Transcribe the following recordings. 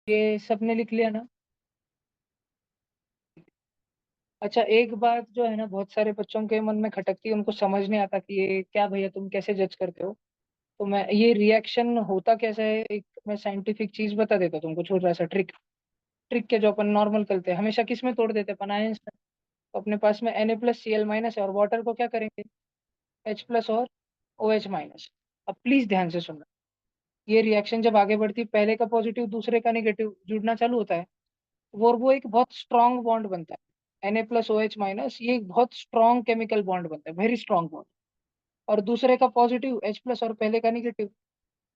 ये सबने लिख लिया ना? अच्छा, एक बात जो है ना बहुत सारे बच्चों के मन में खटकती है, उनको समझ नहीं आता कि ये क्या भैया तुम कैसे जज करते हो। तो मैं ये रिएक्शन होता कैसा है, एक मैं साइंटिफिक चीज बता देता हूँ तुमको, छोटा सा ट्रिक। ट्रिक के जो अपन नॉर्मल करते हैं हमेशा किस में तोड़ देते हैं अपन, आयंस में। तो अपने पास में Na+Cl- है, और वाटर को क्या करेंगे, H+ और OH-। अब प्लीज ध्यान से सुनना। ये रिएक्शन जब आगे बढ़ती है, पहले का पॉजिटिव दूसरे का नेगेटिव जुड़ना चालू होता है, वो एक बहुत स्ट्रांग बॉन्ड बनता है। Na+OH-, ये एक बहुत स्ट्रांग केमिकल बॉन्ड बनता है, वेरी स्ट्रांग बॉन्ड। और दूसरे का पॉजिटिव H+ और पहले का नेगेटिव,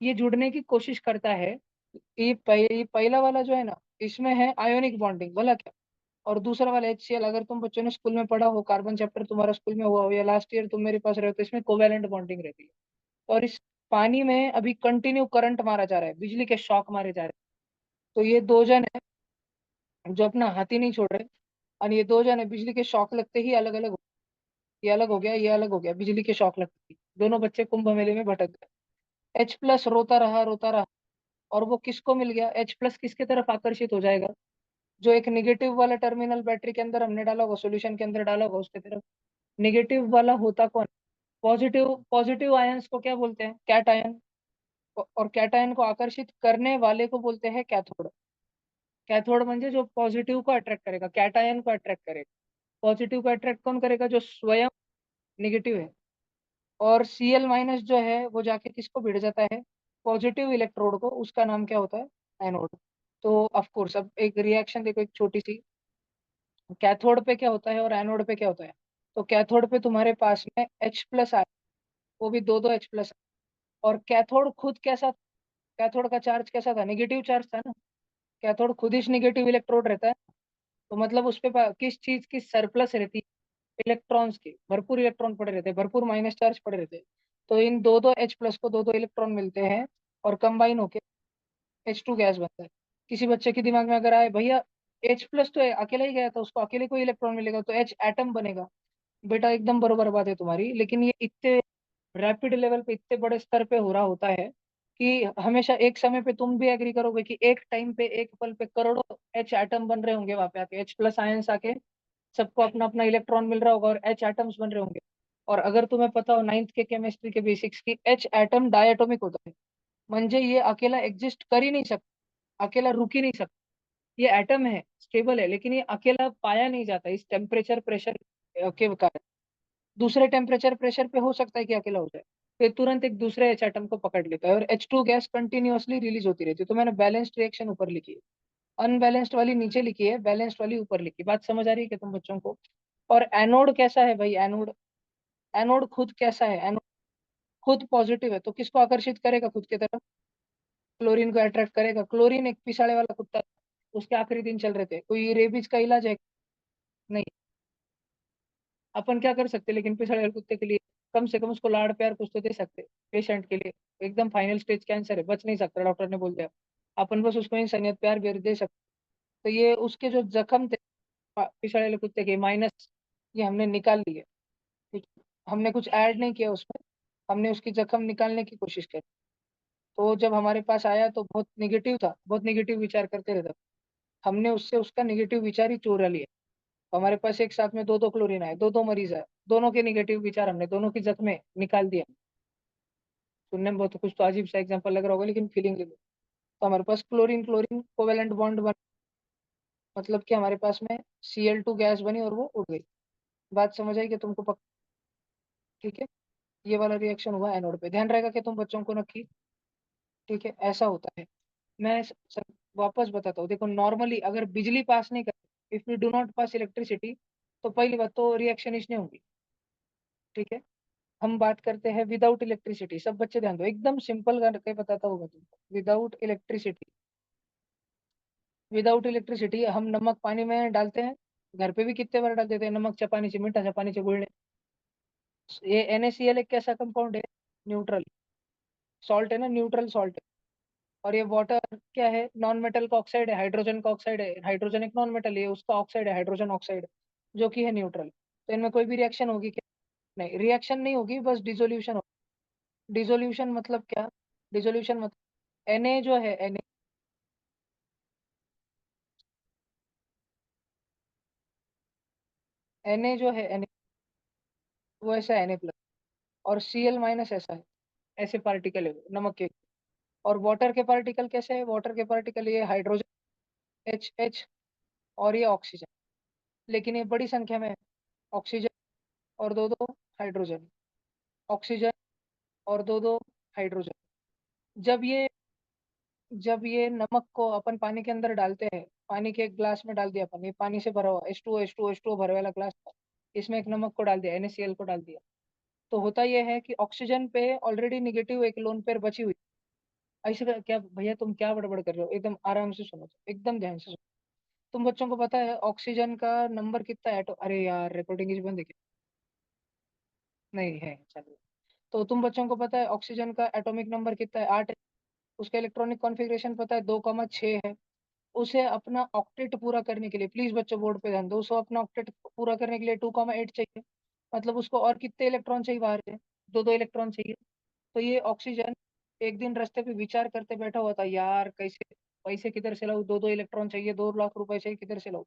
ये जुड़ने की कोशिश करता है। ये पहला वाला जो है ना, इसमें है आयोनिक बॉन्डिंग, बोला क्या। और दूसरा वाला HCl, अगर तुम बच्चों ने स्कूल में पढ़ा हो, कार्बन चैप्टर तुम्हारा स्कूल में हुआ हो या लास्ट ईयर तुम मेरे पास रहे हो, तो इसमें कोवेलेंट बॉन्डिंग रहती है। और इस पानी में अभी कंटिन्यू करंट मारा जा रहा है, बिजली के शॉक मारे जा रहे हैं। तो ये दो जन है जो अपना हाथ ही नहीं छोड़ रहे। और ये दो जन है, बिजली के शॉक लगते ही अलग अलग, ये अलग हो गया, ये अलग हो गया, बिजली के शॉक लगते ही दोनों बच्चे कुंभ मेले में भटक गए। H+ रोता रहा। और वो किसको मिल गया, H+ किसके तरफ आकर्षित हो जाएगा, जो एक निगेटिव वाला टर्मिनल बैटरी के अंदर हमने डाला होगा, सॉल्यूशन के अंदर डाला होगा उसके तरफ। निगेटिव वाला होता कौन, पॉजिटिव। पॉजिटिव आयंस को क्या बोलते हैं, कैटायन। और कैटायन को आकर्षित करने वाले को बोलते हैं कैथोड। कैथोड म्हणजे जो पॉजिटिव को अट्रैक्ट करेगा, कैटायन को अट्रैक्ट करेगा। पॉजिटिव को अट्रैक्ट कौन करेगा, जो स्वयं निगेटिव है। और Cl- जो है वो जाके किसको भिड़ जाता है, पॉजिटिव इलेक्ट्रोड को, उसका नाम क्या होता है, एनोड। तो ऑफ कोर्स अब एक रिएक्शन देखो, एक छोटी सी। कैथोड पे क्या होता है और एनोड पे क्या होता है। तो कैथोड पे तुम्हारे पास में H+ आया, वो भी दो दो H+। और कैथोड खुद कैसा, कैथोड का चार्ज कैसा था, निगेटिव चार्ज था ना। कैथोड खुद ही निगेटिव इलेक्ट्रोड रहता है। तो मतलब उस पे किस चीज की सरप्लस रहती है, इलेक्ट्रॉन्स की, भरपूर इलेक्ट्रॉन पड़े रहते हैं, भरपूर माइनस चार्ज पड़े रहते हैं। तो इन दो दो H+ को दो दो इलेक्ट्रॉन मिलते हैं, और कंबाइन होके H2 गैस बनता है। किसी बच्चे के दिमाग में अगर आए भैया H+ तो है, अकेला ही गया था, उसको अकेले को इलेक्ट्रॉन मिलेगा तो H एटम बनेगा। बेटा एकदम बरोबर बात है तुम्हारी, लेकिन ये इतने रैपिड लेवल पे, इतने बड़े स्तर पे हो रहा होता है कि हमेशा एक समय पे तुम भी एग्री करोगे कि एक टाइम पे, एक पल पे करोड़ों H एटम बन रहे होंगे वहां पे आके, H+ आयंस आके सबको अपना अपना इलेक्ट्रॉन मिल रहा होगा और H एटम्स बन रहे होंगे। और अगर तुम्हें पता हो नाइन्थ के केमिस्ट्री के बेसिक्स की, H एटम डायटोमिक होता है। म्हणजे ये अकेला एग्जिस्ट कर ही नहीं सकता, अकेला रुक ही नहीं सकता। ये एटम है, स्टेबल है, लेकिन ये अकेला पाया नहीं जाता इस टेम्परेचर प्रेशर के कारण। दूसरे टेम्परेचर प्रेशर पे हो सकता है कि अकेला हो जाए, फिर तुरंत एक दूसरे H एटम को पकड़ लेता है, और H2 गैस कंटिन्यूअसली रिलीज होती रहती है। तो मैंने बैलेंस्ड रिएक्शन ऊपर लिखी है, अनबैलेंस्ड वाली नीचे लिखी है, बैलेंस्ड वाली ऊपर लिखी। बात समझ आ रही है कि तुम बच्चों को। और एनोड कैसा है भाई, एनोड, एनोड खुद कैसा है, एनोड खुद पॉजिटिव है, तो किसको आकर्षित करेगा खुद की तरफ, क्लोरीन को अट्रैक्ट करेगा। क्लोरीन एक पिसाड़े वाला कुत्ता था, उसके आखिरी दिन चल रहे थे, कोई रेबीज का इलाज है नहीं। अपन क्या कर सकते, लेकिन पिछड़े हुए कुत्ते के लिए कम से कम उसको लाड़ प्यार कुछ तो दे सकते, पेशेंट के लिए। एकदम फाइनल स्टेज कैंसर है, बच नहीं सकता, डॉक्टर ने बोल दिया। अपन बस उसको इंसानियत प्यार भी दे सकते। तो ये उसके जो जख्म थे पिछड़े हुए कुत्ते के, माइनस, ये हमने निकाल लिए। हमने कुछ ऐड नहीं किया उसमें, हमने उसकी जख्म निकालने की कोशिश की। तो जब हमारे पास आया तो बहुत निगेटिव था, बहुत निगेटिव विचार करते रहता था। हमने उससे उसका निगेटिव विचार ही चुरा लिया। तो हमारे पास एक साथ में दो दो क्लोरीन आए, दो दो मरीज आए, दोनों के निगेटिव विचार हमने दोनों की जख्में निकाल दिया। सुनने में बहुत कुछ तो अजीब सा एग्जांपल लग रहा होगा, लेकिन फीलिंग ले लो। तो हमारे पास क्लोरीन क्लोरीन कोवेलेंट बॉन्ड बन, मतलब कि हमारे पास में Cl2 गैस बनी और वो उड़ गई। बात समझ आई कि तुमको ठीक है। ये वाला रिएक्शन हुआ एनोड पे, ध्यान रहेगा कि तुम बच्चों को रखी। ठीक है, ऐसा होता है। मैं वापस बताता हूँ, देखो नॉर्मली अगर बिजली पास नहीं कर, if you do not pass electricity, तो पहली बात तो रिएक्शन इसने होंगी। ठीक है। हम बात करते हैं विदाउट इलेक्ट्रिसिटी, सब बच्चे ध्यान दो, एकदम सिंपल करके बताता होगा तुमको। विदाउट इलेक्ट्रिसिटी, विदाउट इलेक्ट्रिसिटी हम नमक पानी में डालते हैं, घर पे भी कितने बार डाल देते हैं, नमक चपानी से, मीठा चपानी से गुड़ने। ये NaCl एक कैसा कंपाउंड है, न्यूट्रल सॉल्ट है ना, न्यूट्रल सॉल्ट है। और ये वाटर क्या है, नॉन मेटल का ऑक्साइड है, हाइड्रोजन का ऑक्साइड है, हाइड्रोजन एक नॉन मेटल है, उसका ऑक्साइड है हाइड्रोजन ऑक्साइड, जो कि है न्यूट्रल। तो इनमें कोई भी रिएक्शन होगी क्या, नहीं रिएक्शन नहीं होगी, बस डिसोल्यूशन होगी। डिसोल्यूशन मतलब क्या, डिसोल्यूशन मतलब Na जो है, Na Na जो है Na, वो ऐसा है Na+, और Cl- ऐसा है, ऐसे पार्टिकल है वो नमक के। और वाटर के पार्टिकल कैसे है? वाटर के पार्टिकल ये हाइड्रोजन H, और ये ऑक्सीजन, लेकिन ये बड़ी संख्या में है। ऑक्सीजन और दो दो हाइड्रोजन, ऑक्सीजन और दो दो हाइड्रोजन। जब ये जब ये नमक को अपन पानी के अंदर डालते हैं, पानी के एक ग्लास में डाल दिया अपन, ये पानी से भरा हुआ H2O भरा वाला ग्लास था, इसमें एक नमक को डाल दिया, NaCl को डाल दिया, तो होता यह है कि ऑक्सीजन पे ऑलरेडी निगेटिव एक लोन पेयर बची हुई। ऐसे क्या भैया, तुम क्या बड़बड़ कर रहे हो? एकदम आराम से सुनो, एकदम ध्यान से सुनो। तुम बच्चों को पता है ऑक्सीजन का नंबर कितना है? अरे यार, रिकॉर्डिंग इज बंद है क्या? नहीं है, चलो। तो तुम बच्चों को पता है ऑक्सीजन का एटॉमिक नंबर कितना है? 8 है। उसका इलेक्ट्रॉनिक कॉन्फ़िगरेशन पता है? 2,6 है। उसे अपना ऑक्टेट पूरा करने के लिए, प्लीज बच्चों बोर्ड पे ध्यान दो, उसे अपना ऑक्टेट पूरा करने के लिए 2,8 चाहिए। मतलब उसको और कितने इलेक्ट्रॉन चाहिए बाहर से? दो दो इलेक्ट्रॉन चाहिए। तो ये ऑक्सीजन एक दिन रास्ते पे विचार करते बैठा हुआ था, यार कैसे पैसे किधर से लाऊं, दो दो इलेक्ट्रॉन चाहिए, 2 लाख रुपए चाहिए, किधर से लाऊं?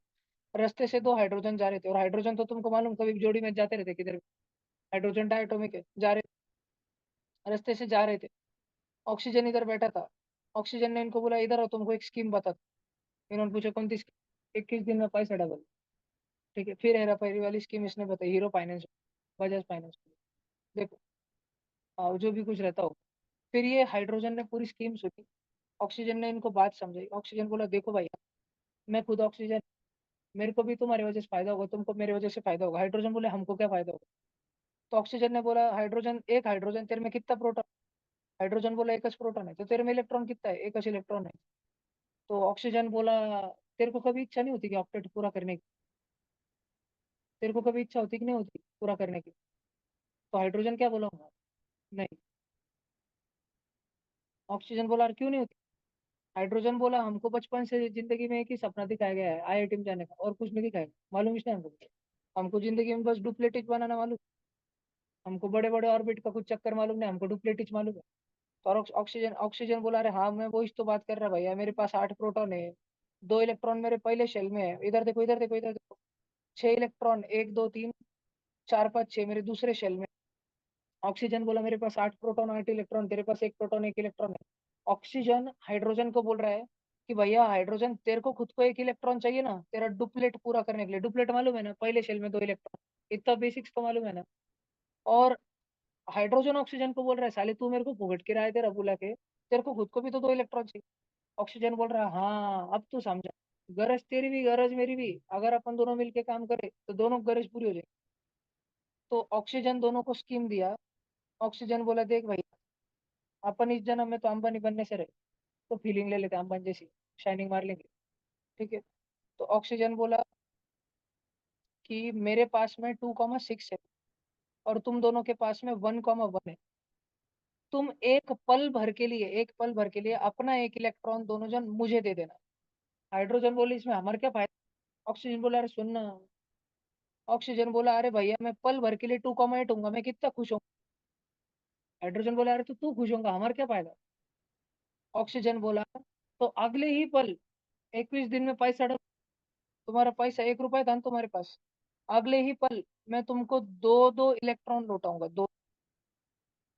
रास्ते से दो हाइड्रोजन जा रहे थे, और हाइड्रोजन तो तुमको मालूम कभी भी जोड़ी में जाते रहते किधर भी। हाइड्रोजन डायटोमिक है, जा रहे, रास्ते से जा रहे थे। ऑक्सीजन इधर बैठा था। ऑक्सीजन ने इनको बोला, इधर आओ, तुमको एक स्कीम बता। इन्होंने पूछा कौन सी स्कीम? 21 दिन में पैसा डबल। ठीक है, फिर हेरा फेरी वाली स्कीम इसने बताई, हीरो फाइनेंस, बजाज फाइनेंस। देखो, जो भी कुछ रहता हो। फिर ये हाइड्रोजन ने पूरी स्कीम सुनी। ऑक्सीजन ने इनको बात समझाई। ऑक्सीजन बोला, देखो भैया, मैं खुद ऑक्सीजन, मेरे को भी तुम्हारी वजह से फायदा होगा, तुमको मेरी वजह से फायदा होगा। हाइड्रोजन बोले, हमको क्या फायदा होगा? तो ऑक्सीजन ने बोला, हाइड्रोजन, एक हाइड्रोजन तेरे में कितना प्रोटॉन? हाइड्रोजन बोला, एक प्रोटॉन है। तो तेरे में इलेक्ट्रॉन कितना है? एक इलेक्ट्रॉन है। तो ऑक्सीजन बोला, तेरे को कभी इच्छा नहीं होती कि ऑक्टेट पूरा करने की? तेरे को कभी इच्छा होती कि नहीं होती पूरा करने की? तो हाइड्रोजन क्या बोला होगा? नहीं। ऑक्सीजन बोला, क्यों नहीं होती? हाइड्रोजन बोला, हमको बचपन से जिंदगी में एक ही सपना दिखाया गया है, IIT में जाने का, और कुछ नहीं दिखाया। मालूम इसने हमको? हमको जिंदगी में बस डुप्लेटिज बनाना मालूम। हमको बड़े बड़े ऑर्बिट का कुछ चक्कर मालूम नहीं, हमको डुप्लेटिज मालूम है। तो और ऑक्सीजन ऑक्सीजन बोला, अरे हाँ, मैं वो इस तो बात कर रहा भैया, मेरे पास 8 प्रोटॉन है, 2 इलेक्ट्रॉन मेरे पहले शेल में है, इधर देखो, इधर देखो, इधर देखो, 6 इलेक्ट्रॉन, 1, 2, 3, 4, 5, 6 मेरे दूसरे शेल में। ऑक्सीजन बोला, मेरे पास 8 प्रोटॉन, 8 इलेक्ट्रॉन, तेरे पास 1 प्रोटॉन, 1 इलेक्ट्रॉन है। ऑक्सीजन हाइड्रोजन को बोल रहा है कि भैया हाइड्रोजन, तेरे को खुद को 1 इलेक्ट्रॉन चाहिए ना, तेरा डुप्लेट पूरा करने के लिए। डुप्लेट मालूम है ना? पहले शेल में 2 इलेक्ट्रॉन, इतना बेसिक्स तो मालूम है ना? और हाइड्रोजन ऑक्सीजन को बोल रहा है, साले तू मेरे को भुगट के रहा है तेरा बुला के, तेरे को खुद को भी तो 2 इलेक्ट्रॉन चाहिए। ऑक्सीजन बोल रहा है, हाँ अब तू समझा, गरज तेरी भी गरज मेरी भी, अगर अपन दोनों मिलके काम करें तो दोनों गरज पूरी हो जाएगी। तो ऑक्सीजन दोनों को स्कीम दिया। ऑक्सीजन बोला, देख भाई, अपन इस जन्म में तो अंबानी बनने से रहे, तो फीलिंग ले लेते हैं अंबानी जैसी, शाइनिंग मार लेंगे। ठीक है। तो ऑक्सीजन बोला कि मेरे पास में 2,6 है, और तुम दोनों के पास में 1,1 है। तुम एक पल भर के लिए अपना 1 इलेक्ट्रॉन दोनों जन मुझे दे देना। हाइड्रोजन बोले, इसमें हमारा क्या फायदा? ऑक्सीजन बोला, अरे सुनना। ऑक्सीजन बोला, अरे भैया, मैं पल भर के लिए 2,8 हूँ, मैं कितना खुश हूँ। हाइड्रोजन बोला, अरे तो तू खुश होगा, हमारा क्या फायदा? ऑक्सीजन बोला, तो अगले ही पल, 21 दिन में पैसा डबल। तुम्हारा पैसा 1 रुपया था ना तुम्हारे पास, अगले ही पल मैं तुमको दो दो इलेक्ट्रॉन लौटाऊंगा, दो।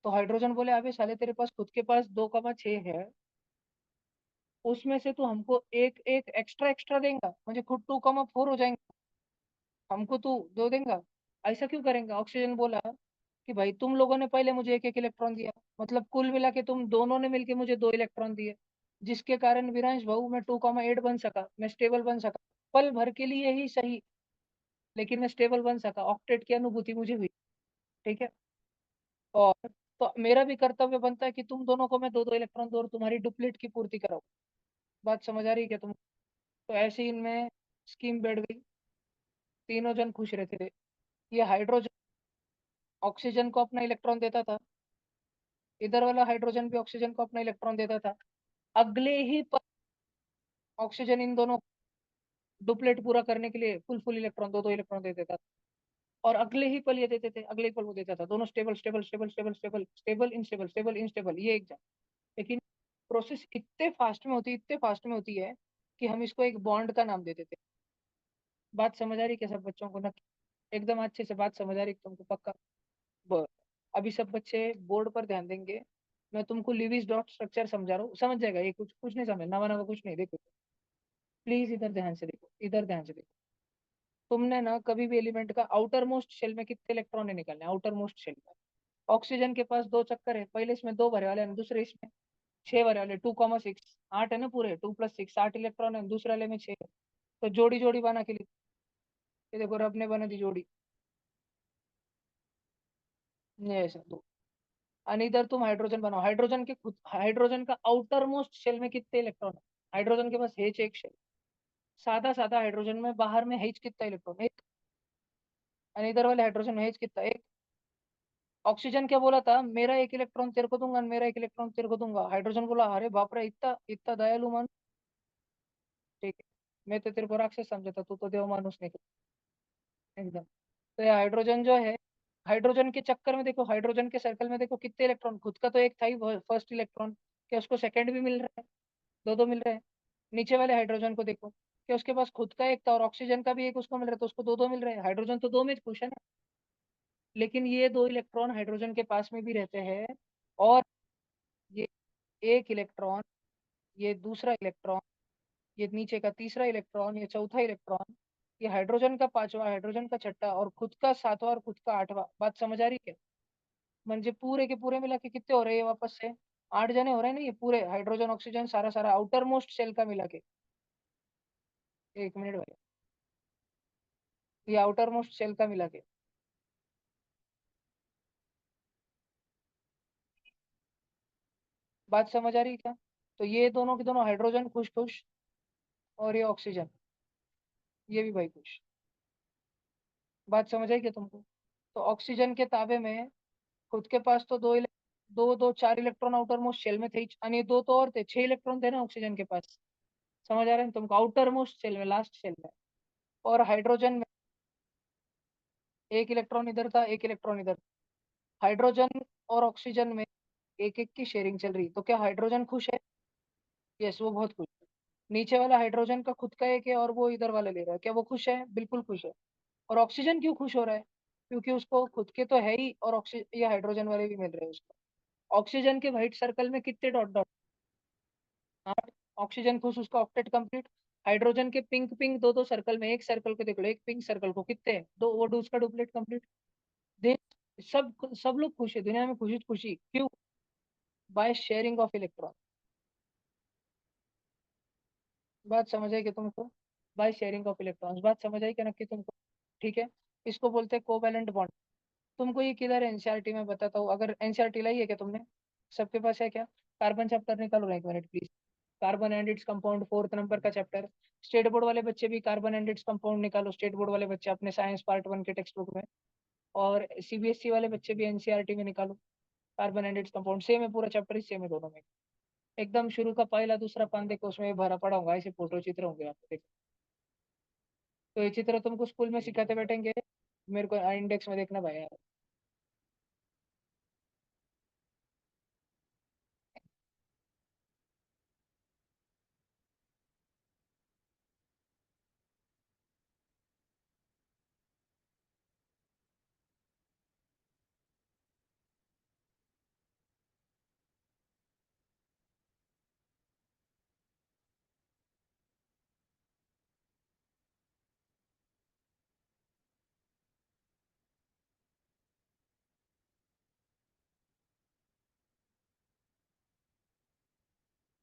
तो हाइड्रोजन बोले, अबे साले, तेरे पास खुद के पास 2,6 है, उसमें से तू हमको एक एक एक्स्ट्रा एक्स्ट्रा देगा, मुझे खुद 2,4 हो जाएंगे, हमको तू दो देगा? ऐसा क्यों करेंगे? ऑक्सीजन बोला कि भाई, तुम लोगों ने पहले मुझे एक एक इलेक्ट्रॉन दिया, मतलब कुल मिला के तुम दोनों ने मिलके मुझे 2 इलेक्ट्रॉन दिए, जिसके कारण विरांश भाऊ मैं 2,8 बन सका, मैं स्टेबल बन सका, पल भर के लिए ही सही, लेकिन मैं स्टेबल बन सका, ऑक्टेट की अनुभूति मुझे हुई। ठीक है। और तो मेरा भी कर्तव्य बनता है कि तुम दोनों को मैं दो दो इलेक्ट्रॉन दूं और तुम्हारी डुप्लीट की पूर्ति कराऊं। बात समझ आ रही है क्या तुम? तो ऐसे ही इनमें स्कीम बैठ गई, तीनों जन खुश रहते थे। ये हाइड्रोजन ऑक्सीजन को अपना इलेक्ट्रॉन देता था, इधर वाला हाइड्रोजन भी ऑक्सीजन को अपना इलेक्ट्रॉन देता था। अगले ही पल ऑक्सीजन इन दोनों डुप्लेट पूरा करने के लिए फुल फुल इलेक्ट्रॉन, दो दो इलेक्ट्रॉन दे देता था। और अगले ही पल ये देते थे, अगले ही पल वो देता था, दोनों stable stable stable stable stable stable instable, stable instable, ये एग्जाम। लेकिन प्रोसेस इतने फास्ट में होती, इतने फास्ट में होती है कि हम इसको एक बॉन्ड का नाम दे देते हैं। बात समझ आ रही है क्या सब बच्चों को ना? एकदम अच्छे से बात समझ आ रही है तुमको पक्का? बर, अभी सब बच्चे बोर्ड पर ध्यान देंगे। मैं तुमको लिविस डॉट स्ट्रक्चर समझा रहा हूँ, समझ जाएगा ये, कुछ कुछ नहीं समझ, नवा नवा कुछ नहीं। देखो प्लीज इधर ध्यान से देखो, इधर ध्यान से देखो। तुमने ना कभी भी एलिमेंट का आउटर मोस्ट शेल में कितने इलेक्ट्रॉन निकालने, आउटर मोस्ट शेल में। ऑक्सीजन के पास दो चक्कर है, पहले इसमें दो भरे वाले हैं, दूसरे इसमें छह भरे वाले, 2,6, आठ है ना पूरे, 2 + 6 8 इलेक्ट्रॉन है, दूसरे वाले में छह है। तो जोड़ी जोड़ी बना के लिख, ये देखो रब ने बना दी जोड़ी, ये ऐसा दो। और इधर तुम हाइड्रोजन बनाओ, हाइड्रोजन के खुद, हाइड्रोजन का आउटर मोस्ट शेल में कितने इलेक्ट्रॉन है। हाइड्रोजन के पास H एक शेल, सादा सादा हाइड्रोजन में बाहर में H कितना इलेक्ट्रॉन, एक। और इधर वाले हाइड्रोजन में H कितना, एक। ऑक्सीजन क्या बोला था, मेरा एक इलेक्ट्रॉन तेरे को दूंगा, मेरा एक इलेक्ट्रॉन तेरे को दूंगा। हाइड्रोजन बोला अरे बाप रे, इतना इतना दयालु मान, ठीक है। मैं तो तेरे को राक्षस समझा था, तू तो देव मानुस निकला एकदम। तो ये हाइड्रोजन जो है, हाइड्रोजन के चक्कर में देखो, हाइड्रोजन के सर्कल में देखो कितने इलेक्ट्रॉन, खुद का तो एक था ही फर्स्ट इलेक्ट्रॉन, क्या उसको सेकंड भी मिल रहा है, दो दो मिल रहे हैं। नीचे वाले हाइड्रोजन को देखो, कि उसके पास खुद का एक था और ऑक्सीजन का भी एक उसको मिल रहा है, तो उसको दो दो मिल रहे हैं। हाइड्रोजन तो दो में खुश है ना। लेकिन ये दो इलेक्ट्रॉन हाइड्रोजन के पास में भी रहते हैं, और ये एक इलेक्ट्रॉन, ये दूसरा इलेक्ट्रॉन, ये नीचे का तीसरा इलेक्ट्रॉन, ये चौथा इलेक्ट्रॉन, ये हाइड्रोजन का पांचवा, हाइड्रोजन का छठा, और खुद का सातवां और खुद का आठवां। बात समझ आ रही है? म्हणजे पूरे के पूरे मिला के कितने हो रहे हैं वापस से, 8 जने हो रहे हैं ना, ये पूरे हाइड्रोजन ऑक्सीजन सारा सारा आउटर मोस्ट शेल का मिला के। एक मिनट भाई, ये आउटर मोस्ट शेल का मिला के। बात समझ आ रही है क्या? तो ये दोनों के दोनों हाइड्रोजन खुश खुश, और ये ऑक्सीजन, ये भी भाई खुश। बात समझ आई क्या तुमको? तो ऑक्सीजन के ताबे में खुद के पास तो दो दो चार इलेक्ट्रॉन आउटर मोस्ट शेल में थे ही, और ये दो तो और थे, 6 इलेक्ट्रॉन थे ना ऑक्सीजन के पास। समझ आ रहे हैं तुमको? आउटर मोस्ट शेल में, लास्ट शेल में। और हाइड्रोजन में एक इलेक्ट्रॉन इधर था, एक इलेक्ट्रॉन इधर। हाइड्रोजन और ऑक्सीजन में एक एक की शेयरिंग चल रही, तो क्या हाइड्रोजन खुश है? यस, वो बहुत खुश है। नीचे वाला हाइड्रोजन का खुद का एक है और वो इधर वाला ले रहा है, क्या वो खुश है? बिल्कुल खुश है। और ऑक्सीजन क्यों खुश हो रहा है? क्योंकि उसको खुद के तो है ही, और ऑक्सीजन, ये हाइड्रोजन वाले भी मिल रहे हैं उसको। ऑक्सीजन के व्हाइट सर्कल में कितने डॉट डॉट? 8। ऑक्सीजन खुश, उसका ऑक्टेट कंप्लीट। हाइड्रोजन के पिंक पिंक दो दो सर्कल में, एक सर्कल को देख लो, एक पिंक सर्कल को कितने हैं? दो, वो उसका डुप्लेट कंप्लीट। देख, सब सब लोग खुश है दुनिया में, खुशी खुशी क्यों? By sharing of electron. बात समझ आई कि तुमको? बाय शेयरिंग ऑफ इलेक्ट्रॉन्स, बात समझ आई क्या नक्की तुमको? ठीक है। इसको बोलते हैं कोवैलेंट बॉन्ड। तुमको ये किधर है एनसीईआरटी में बताता हूँ, अगर एनसीईआरटी लाई है क्या तुमने? सबके पास है क्या? कार्बन चैप्टर निकालो ना, एक minute please. Carbon and its compound, 4th number का चैप्टर। स्टेट बोर्ड वाले बच्चे भी कार्बन एंड इट्स कंपाउंड निकालो, स्टेट बोर्ड वाले बच्चे अपने साइंस पार्ट 1 के टेक्स्ट बुक में। और सीबीएसई वाले बच्चे भी एनसीईआरटी में निकालो। Carbon and its compound same है, पूरा चैप्टर ही सेम है दोनों में। एकदम शुरू का पहला दूसरा पान देखो, उसमें भरा पड़ा होगा, ऐसे फोटो चित्र होंगे आपको देखो। तो ये चित्र तुमको स्कूल में सिखाते बैठेंगे, मेरे को इंडेक्स में देखना भाई यार।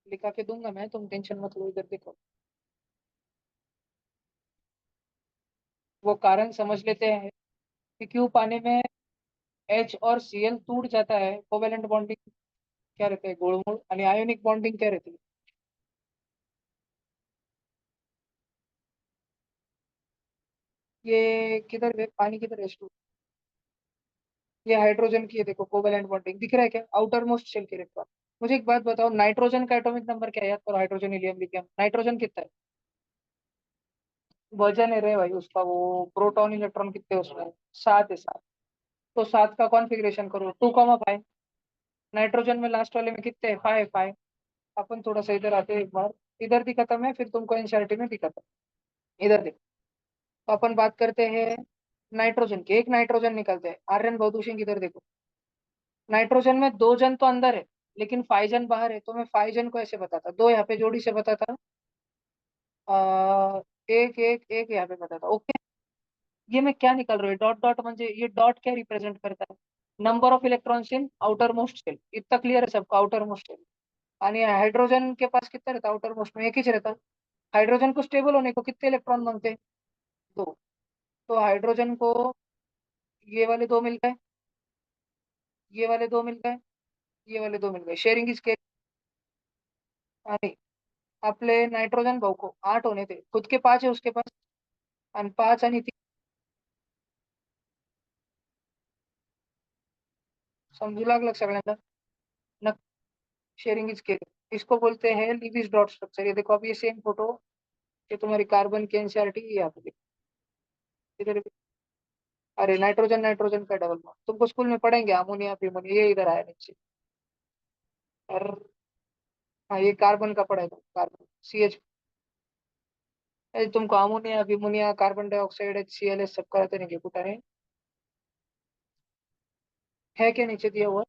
लिखा के दूंगा मैं, तुम टेंशन मत लो, इधर देखो। वो कारण समझ लेते हैं कि क्यों पानी में H और Cl टूट जाता है। कोवेलेंट बॉन्डिंग क्या रहता है, गोलमोल, यानी आयोनिक बॉन्डिंग क्या रहती है? ये किधर है पानी, किधर है H2? ये हाइड्रोजन की है, देखो कोवेलेंट बॉन्डिंग दिख रहा है क्या, आउटर मोस्ट शेल के इलेक्ट्रॉन। मुझे एक बात बताओ, नाइट्रोजन का एटॉमिक नंबर क्या है याद करो, हाइड्रोजन हीलियम लिथियम, नाइट्रोजन कितना है? वजन है रे भाई उसका, वो प्रोटॉन इलेक्ट्रॉन कितने हैं उसमें? 7 है, 7। तो 7 का कॉन्फिग्रेशन करो, 2,5। नाइट्रोजन में लास्ट वाले में कितने हैं? 5 5। अपन थोड़ा सा इधर आते हैं एक बार, इधर दिखाता मैं, फिर तुमको एनसीईआरटी में दिखाता। इधर देखो, तो अपन बात करते हैं नाइट्रोजन के एक नाइट्रोजन निकलते हैं, आर्यन बहुत उसी किधर देखो। नाइट्रोजन में दो जन तो अंदर है, लेकिन 5 जन बाहर है, तो मैं 5 जन को ऐसे बताता, दो यहाँ पे जोड़ी से बताता, एक एक एक यहाँ पे बताता, ओके। ये मैं क्या निकल रहा है, डॉट डॉट म्हणजे ये डॉट क्या रिप्रेजेंट करता है? Number of electrons in outer most shell, इतना क्लियर है सबको, आउटर मोस्ट शेल। आणि हाइड्रोजन के पास कितना रहता है आउटर मोस्ट में? एक ही रहता। हाइड्रोजन को स्टेबल होने को कितने इलेक्ट्रॉन मांगते हैं? दो। तो हाइड्रोजन को ये वाले दो मिल गए, ये वाले दो मिल गए, ये वाले दो मिल गए, शेयरिंग इज केयरिंग। आणि आपले नाइट्रोजन भाऊ को 8 होने थे, खुद के 5 है उसके पास, आणि 5 आणि 3, समजू लागलं सगळ्यांना ना? शेयरिंग इज केयरिंग इसको बोलते हैं लीविस डॉट स्ट्रक्चर। ये देखो अब ये सेम फोटो, ये तुम्हारी कार्बन की एनसीईआरटी, ये आप देखो इधर। अरे नाइट्रोजन नाइट्रोजन का डबल बॉन्ड तुमको स्कूल में पढ़ेंगे, अमोनिया फिमोनिया, ये इधर आया नीचे। और हाँ, ये कार्बन का पढ़ा है, कार्बन CH। तुमको अमोनिया विमोनिया कार्बन डाइऑक्साइड HCl सब कराते नहीं कुछ है क्या नीचे दिया हुआ?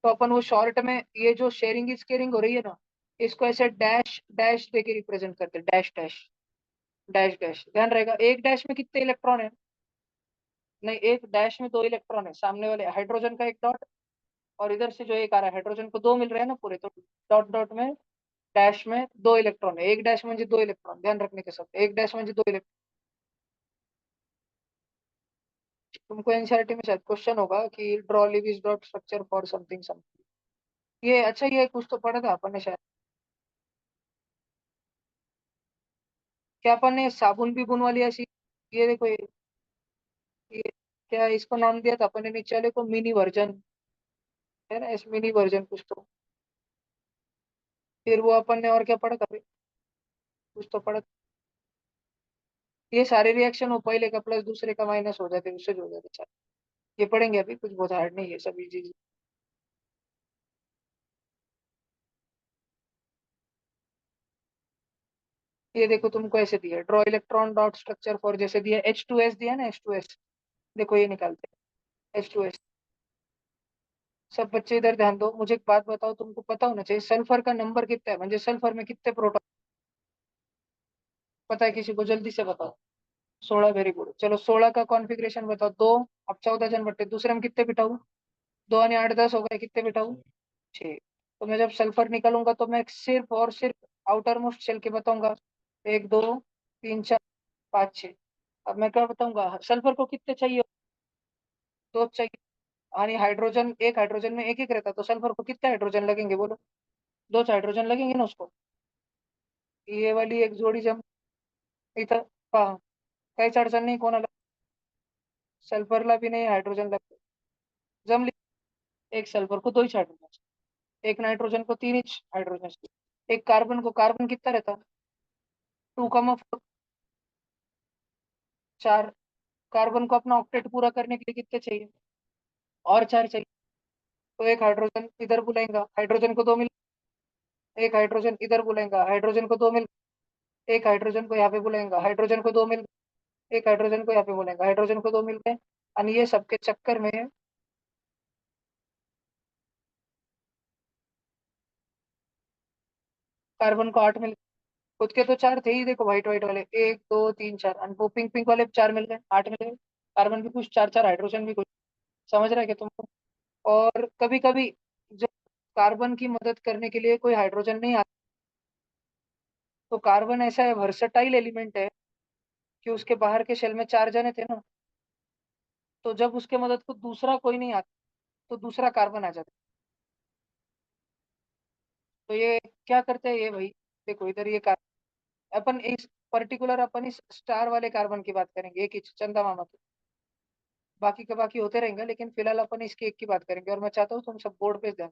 तो अपन वो शॉर्ट में ये जो शेयरिंग इज केयरिंग हो रही है ना, इसको ऐसे डैश डैश देके रिप्रेजेंट करते हैं, डैश डैश डैश डैश। ध्यान रहेगा, एक डैश में कितने इलेक्ट्रॉन है? नहीं, एक डैश में दो इलेक्ट्रॉन है, सामने वाले हाइड्रोजन का एक डॉट, और इधर से जो एक आ रहा है हाइड्रोजन को दो मिल रहे हैं ना पूरे, तो डॉट डॉट में डैश में दो इलेक्ट्रॉन है, एक डैश में दो इलेक्ट्रॉन, ध्यान रखने के सब, एक डैश में दो इलेक्ट्रॉन। तुमको एनसीईआरटी में शायद क्वेश्चन होगा कि draw Lewis dot structure for something something. ये अच्छा, ये कुछ तो पढ़ा था अपन ने शायद। क्या अपन ने साबुन भी बुन वाली ऐसी, ये देखो ये क्या इसको नाम दिया था अपन ने नीचे वाले को, मिनी वर्जन है ना, इस मिनी वर्जन कुछ तो। फिर वो अपन ने और क्या पढ़ा था भाई? कुछ तो पढ़ा था। ये सारे रिएक्शन हो, पहले का प्लस दूसरे का माइनस हो जाते, उससे जो हो जाते सारे। ये पढ़ेंगे अभी, कुछ बहुत हार्ड नहीं है सभी चीज। ये देखो तुमको ऐसे दिया, draw electron dot structure for, जैसे दिया H2S दिया ना, H2S। देखो ये निकालते हैं H2S। सब बच्चे इधर ध्यान दो, मुझे एक बात बताओ, तुमको पता होना चाहिए सल्फर का नंबर कितना है, म्हणजे सल्फर में कितने प्रोटॉन? पता है किसी को? जल्दी से बताओ। 16, वेरी गुड। चलो 16 का कॉन्फ़िगरेशन बताओ, दो। अब 14 जन बट्टे, दूसरे में कितने बिठाऊं? दो आणि 8 10 हो गए, कितने बिठाऊं? 6। तो मैं जब सल्फर निकालूंगा तो मैं सिर्फ और सिर्फ आउटर मोस्ट शेल के बताऊंगा, एक दो तीन चार पाँच छः। अब मैं क्या बताऊंगा, सल्फर को कितने चाहिए? दो चाहिए। यानी हाइड्रोजन, एक हाइड्रोजन में एक एक रहता, तो सल्फर को कितने हाइड्रोजन लगेंगे बोलो? दो हाइड्रोजन लगेंगे ना उसको। ये वाली एक जोड़ी जम इथं पहा, काहीच अडचण नाही कोणाला, सल्फरला भी नाही हाइड्रोजन लगते, जमली। एक सल्फर को दो ही हाइड्रोजन, एक नाइट्रोजन को तीन ही हाइड्रोजन, एक कार्बन को, कार्बन कितना रहता? 2,4। चार। कार्बन को अपना ऑक्टेट पूरा करने के लिए कितने चाहिए? और चार चाहिए। तो एक हाइड्रोजन इधर बुलाएंगा, हाइड्रोजन को दो मिल, एक हाइड्रोजन इधर बुलाएंगा, हाइड्रोजन को दो मिल, एक हाइड्रोजन को यहाँ पे बुलाएंगा, हाइड्रोजन को दो मिल, एक हाइड्रोजन को यहाँ पे बुलाएंगा, हाइड्रोजन को दो मिल गए। और ये सबके चक्कर में कार्बन को 8 मिल। खुद के तो चार थे ही, देखो व्हाइट व्हाइट वाले, एक दो तीन चार, और वो पिंक पिंक वाले चार मिल गए, 8 मिल गए। कार्बन भी कुछ चार चार, हाइड्रोजन भी कुछ। समझ रहा है क्या तुमको? और कभी कभी जब कार्बन की मदद करने के लिए कोई हाइड्रोजन नहीं आता, तो कार्बन ऐसा है, वर्सटाइल एलिमेंट है, कि उसके बाहर के शेल में चार जने थे ना, तो जब उसके मदद को दूसरा कोई नहीं आता, तो दूसरा कार्बन आ जाता है। तो ये क्या करते हैं ये भाई, देखो इधर ये कार्बन, अपन इस पर्टिकुलर अपन इस स्टार वाले कार्बन की बात करेंगे, एक ही चंदा मामा की। बाकी का बाकी होते रहेंगे, लेकिन फिलहाल अपन इसकी एक की बात करेंगे, और मैं चाहता हूँ तुम सब बोर्ड पे ध्यान।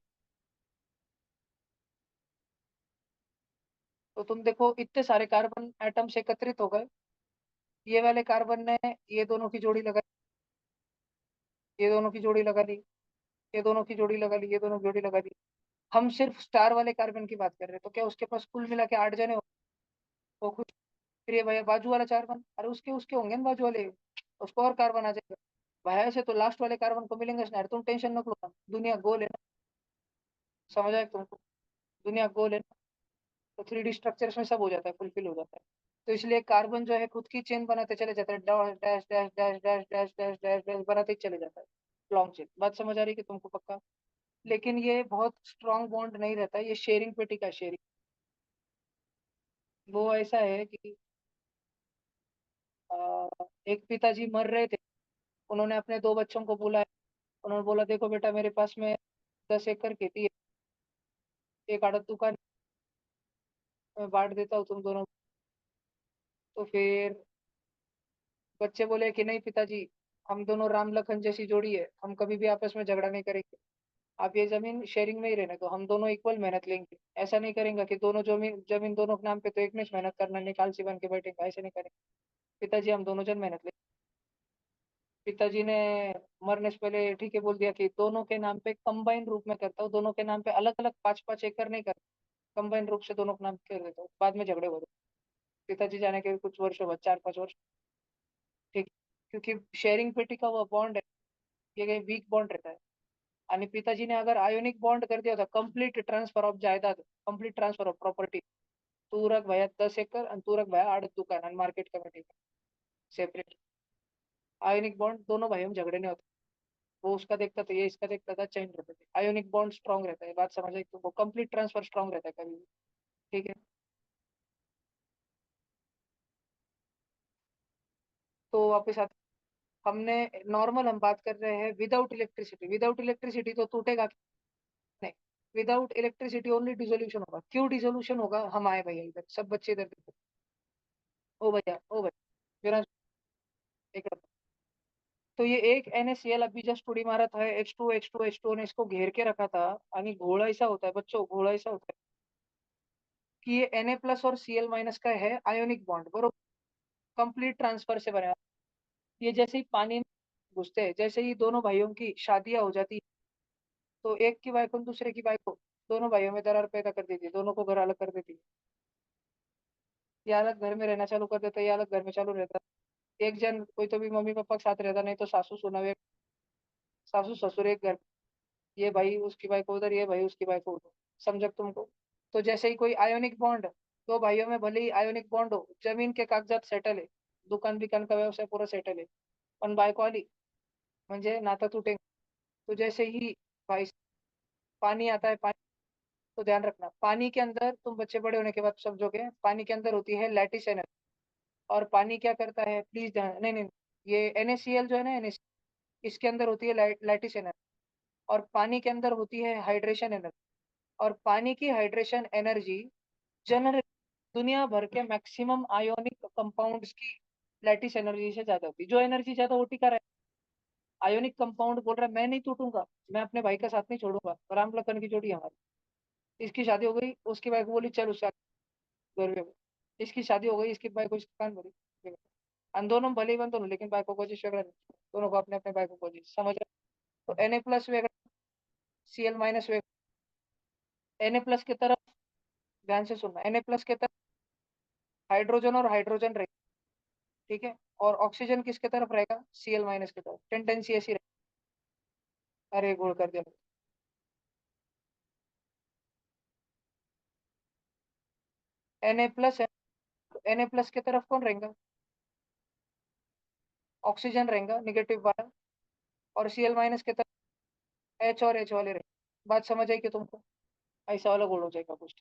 तो तुम देखो इतने सारे कार्बन एटम्स एकत्रित हो गए, ये वाले कार्बन ने ये दोनों की जोड़ी लगा, ये दोनों की जोड़ी लगा ली, ये दोनों की जोड़ी लगा ली, ये दोनों की जोड़ी लगा ली। हम सिर्फ स्टार वाले कार्बन की बात कर रहे हैं, तो क्या उसके पास कुल मिला के 8 जने हो खुश? फिर ये भैया बाजू वाला कार्बन, अरे उसके उसके होंगे ना बाजू वाले, उसको और कार्बन आ जाएगा। भैया से तो लास्ट वाले कार्बन को मिलेंगे ना, तुम टेंशन न लो, दुनिया गोल है ना। समझ आए तुमको? दुनिया गोल है ना। तो 3D स्ट्रक्चर्स में सब हो जाता है, फुलफिल हो जाता है। तो इसलिए कार्बन जो है खुद की चेन बनाते चले जाता है, dash dash dash dash dash dash dash dash dash बनाते ही चले जाता है, लॉन्ग चेन। बात समझ आ रही है कि तुमको पक्का? लेकिन ये बहुत स्ट्रांग बॉन्ड नहीं रहता है, ये शेयरिंग पे टिका है, शेयरिंग। वो ऐसा है कि एक पिताजी मर रहे थे, उन्होंने अपने दो बच्चों को बुलाया। उन्होंने बोला देखो बेटा, मेरे पास में 10 एकड़ खेती है, एक आड़त दुकान, मैं बांट देता हूँ तुम दोनों। तो फिर बच्चे बोले कि नहीं पिताजी, हम दोनों राम लखन जैसी जोड़ी है, हम कभी भी आपस में झगड़ा नहीं करेंगे। आप ये जमीन शेयरिंग में ही रहने दो, हम दोनों इक्वल मेहनत लेंगे। ऐसा नहीं करेंगे कि दोनों जमीन जमीन दोनों के नाम पे तो एक में मेहनत करना, निकाल सी बन के बैठेंगे, ऐसे नहीं करेंगे। पिताजी हम दोनों जन मेहनत लेंगे। पिताजी ने मरने से पहले ठीक है बोल दिया कि दोनों के नाम पे कंबाइन रूप में करता हूँ, दोनों के नाम पे अलग अलग 5-5 एकड़ नहीं करता, कंबाइन रूप से दोनों के नाम कर देता हूँ, बाद में झगड़े हो गए। पिताजी जाने के कुछ वर्षों बाद, 4-5 वर्ष, ठीक। क्योंकि शेयरिंग पे टिका हुआ बॉन्ड है, ये वीक बॉन्ड रहता है। आणि पिताजीने अगर आयोनिक बॉन्ड कर दिया होता, कंप्लीट ट्रांसफर ऑफ जायदाद, कंप्लीट ट्रांसफर ऑफ प्रॉपर्टी, तू रख भैया 10 एकड़ आणि तू रख भैया आड़त दुकान आणि market committee separate. Ionic bond दोनों भाइयों में झगड़े नहीं होते, वो उसका देखता था, ये इसका देखता था, चेंज रहते थे। आयोनिक बॉन्ड स्ट्रांग रहता है, बात समझ आई? तो वो कंप्लीट ट्रांसफर स्ट्रांग रहता है कभी भी। ठीक है। तो वापस आते, हमने नॉर्मल हम बात कर रहे हैं विदाउट इलेक्ट्रिसिटी, विदाउट इलेक्ट्रिसिटी तो टूटेगा नहीं। विदाउट इलेक्ट्रिसिटी ओनली डिसोल्यूशन होगा। क्यों डिसोल्यूशन होगा? हम आए भैया इधर, सब बच्चे इधर देखो। ओ भैया, ओ भैया, मेरा एक, तो ये एक NaCl अभी जस्ट उड़ी मारा था, H2 ने इसको घेर के रखा था। आणि घोल ऐसा होता है बच्चों, घोल ऐसा होता है कि ये Na+ और Cl- का है आयोनिक बॉन्ड, बरोबर। कंप्लीट ट्रांसफर से बना। ये जैसे ही पानी में घुसते हैं, जैसे ही दोनों भाइयों की शादियां हो जाती, तो एक की वाइफ और दूसरे की वाइफ को, दोनों भाइयों में दरार पैदा कर देती है, दोनों को घर अलग कर देती है। ये अलग घर में रहना चालू कर देता है, ये अलग घर में चालू रहता है। एक जन कोई तो भी मम्मी पापा के साथ रहता, नहीं तो सासू सुना, सासू ससुर एक घर, ये भाई उसकी बाइक उधर, ये भाई उसकी बाइक उधर। समझ तुमको? तो जैसे ही कोई आयोनिक बॉन्ड, दो भाइयों में भले ही आयोनिक बॉन्ड हो, जमीन के कागजात सेटल है, दुकान बिकान का व्यवसाय पूरा सेटल है, पण बायको आली म्हणजे नाता टूटेगा। तो जैसे ही भाई पानी आता है, पानी, तो ध्यान रखना, पानी के अंदर तुम बच्चे बड़े होने के बाद समझोगे, पानी के अंदर होती है लैटिस एनर्जी। और पानी क्या करता है, प्लीज ध्यान, नहीं नहीं, ये NaCl जो है ना, NaCl, इसके अंदर होती है लैटिस एनर्जी। और पानी के अंदर होती है हाइड्रेशन एनर्जी। और पानी की हाइड्रेशन एनर्जी जनरल दुनिया भर के मैक्सिमम आयोनिक कंपाउंड्स की लैटिस एनर्जी से ज्यादा होती है। जो एनर्जी ज्यादा वो टिका रहे। आयोनिक कंपाउंड बोल रहा है मैं नहीं टूटूंगा, मैं अपने भाई का साथ नहीं छोड़ूंगा। राम लखन की जोड़ी है हमारी, इसकी शादी हो गई, उसकी वाइफ बोली चल उसका घर में हो। इसकी शादी हो गई, इसकी वाइफ को इसकी कान भरी, हम दोनों भले ही बन दोनों, लेकिन भाई को कोशिश वगैरह नहीं। दोनों को अपने अपने भाई को कोशिश, समझ रहे हो? तो Na+ वगैरह, Cl- वगैरह, Na+ की तरफ, ध्यान से सुनना, Na+ की तरफ हाइड्रोजन और हाइड्रोजन रहेगा, ठीक है। और ऑक्सीजन किसके तरफ रहेगा? Cl- की तरफ, टेंडेंसी ऐसी रहेगी। अरे गोल कर दिया। Na+ है, Na+ की तरफ कौन रहेगा? ऑक्सीजन रहेगा, निगेटिव वाला। और Cl- की तरफ H और H वाले रहेंगे। बात समझ आई कि तुमको? ऐसा वाला गोल हो जाएगा कुछ।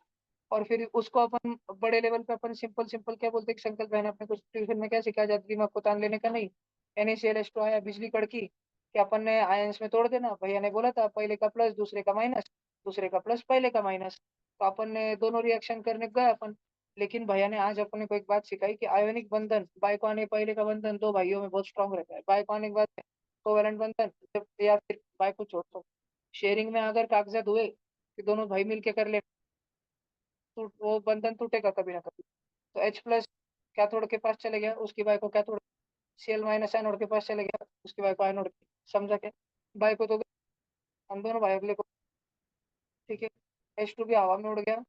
और फिर उसको अपन बड़े लेवल पे अपन सिंपल सिंपल क्या बोलते हैं कि संकल्प है, अपने कुछ ट्यूशन में क्या सिखाया जाता है, दिमाग को तान लेने का नहीं। NaCl आया, बिजली कड़की, कि अपन ने आयंस में तोड़ देना। भैया ने बोला था पहले का प्लस दूसरे का माइनस, दूसरे का प्लस पहले का माइनस, तो अपन ने दोनों रिएक्शन करने गए अपन। लेकिन भैया ने आज अपने को एक बात सिखाई कि आयोनिक बंधन, बाइको आने पहले का बंधन दो भाइयों में बहुत स्ट्रांग रहता है, बाइको आने के बाद कोवेलेंट बंधन, जब या फिर बाइको छोड़ दो, शेयरिंग में अगर कागजात हुए कि दोनों भाई मिलके कर ले, तो वो बंधन टूटेगा कभी ना कभी। तो H+ कैथोड के पास चले गया, उसकी बाइको कैथोड, Cl- एनोड के पास चले गया, उसकी बाइको एनोड। समझा क्या? बाइको तो गई, हम दोनों भाई अगले को, ठीक है। H2 भी हवा में उड़ गया,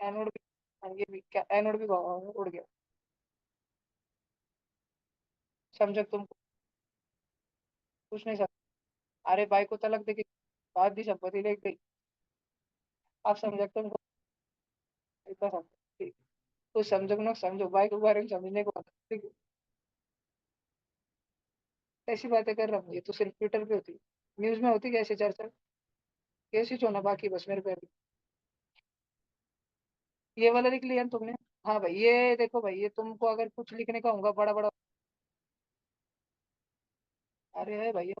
एनोड भी, और ये भी क्या, एनोड भी हवा में उड़ गया। समझो तुम कुछ नहीं समझ। अरे भाई को तलक देगी, बात दी संपत्ति ले गई। आप समझो तुमको इतना समझ, कुछ समझो ना समझो, भाई के बारे में समझने को ठीक है? ऐसी बातें कर रहा हूँ, ये तो सिर्फ ट्विटर पे होती, न्यूज में होती कैसे चर्चा, कैसी होना बाकी बस मेरे पे अभी। ये वाला लिख लिया ना तुमने? हाँ भाई ये देखो भाई, ये तुमको अगर कुछ लिखने का होगा बड़ा बड़ा। अरे है भाई,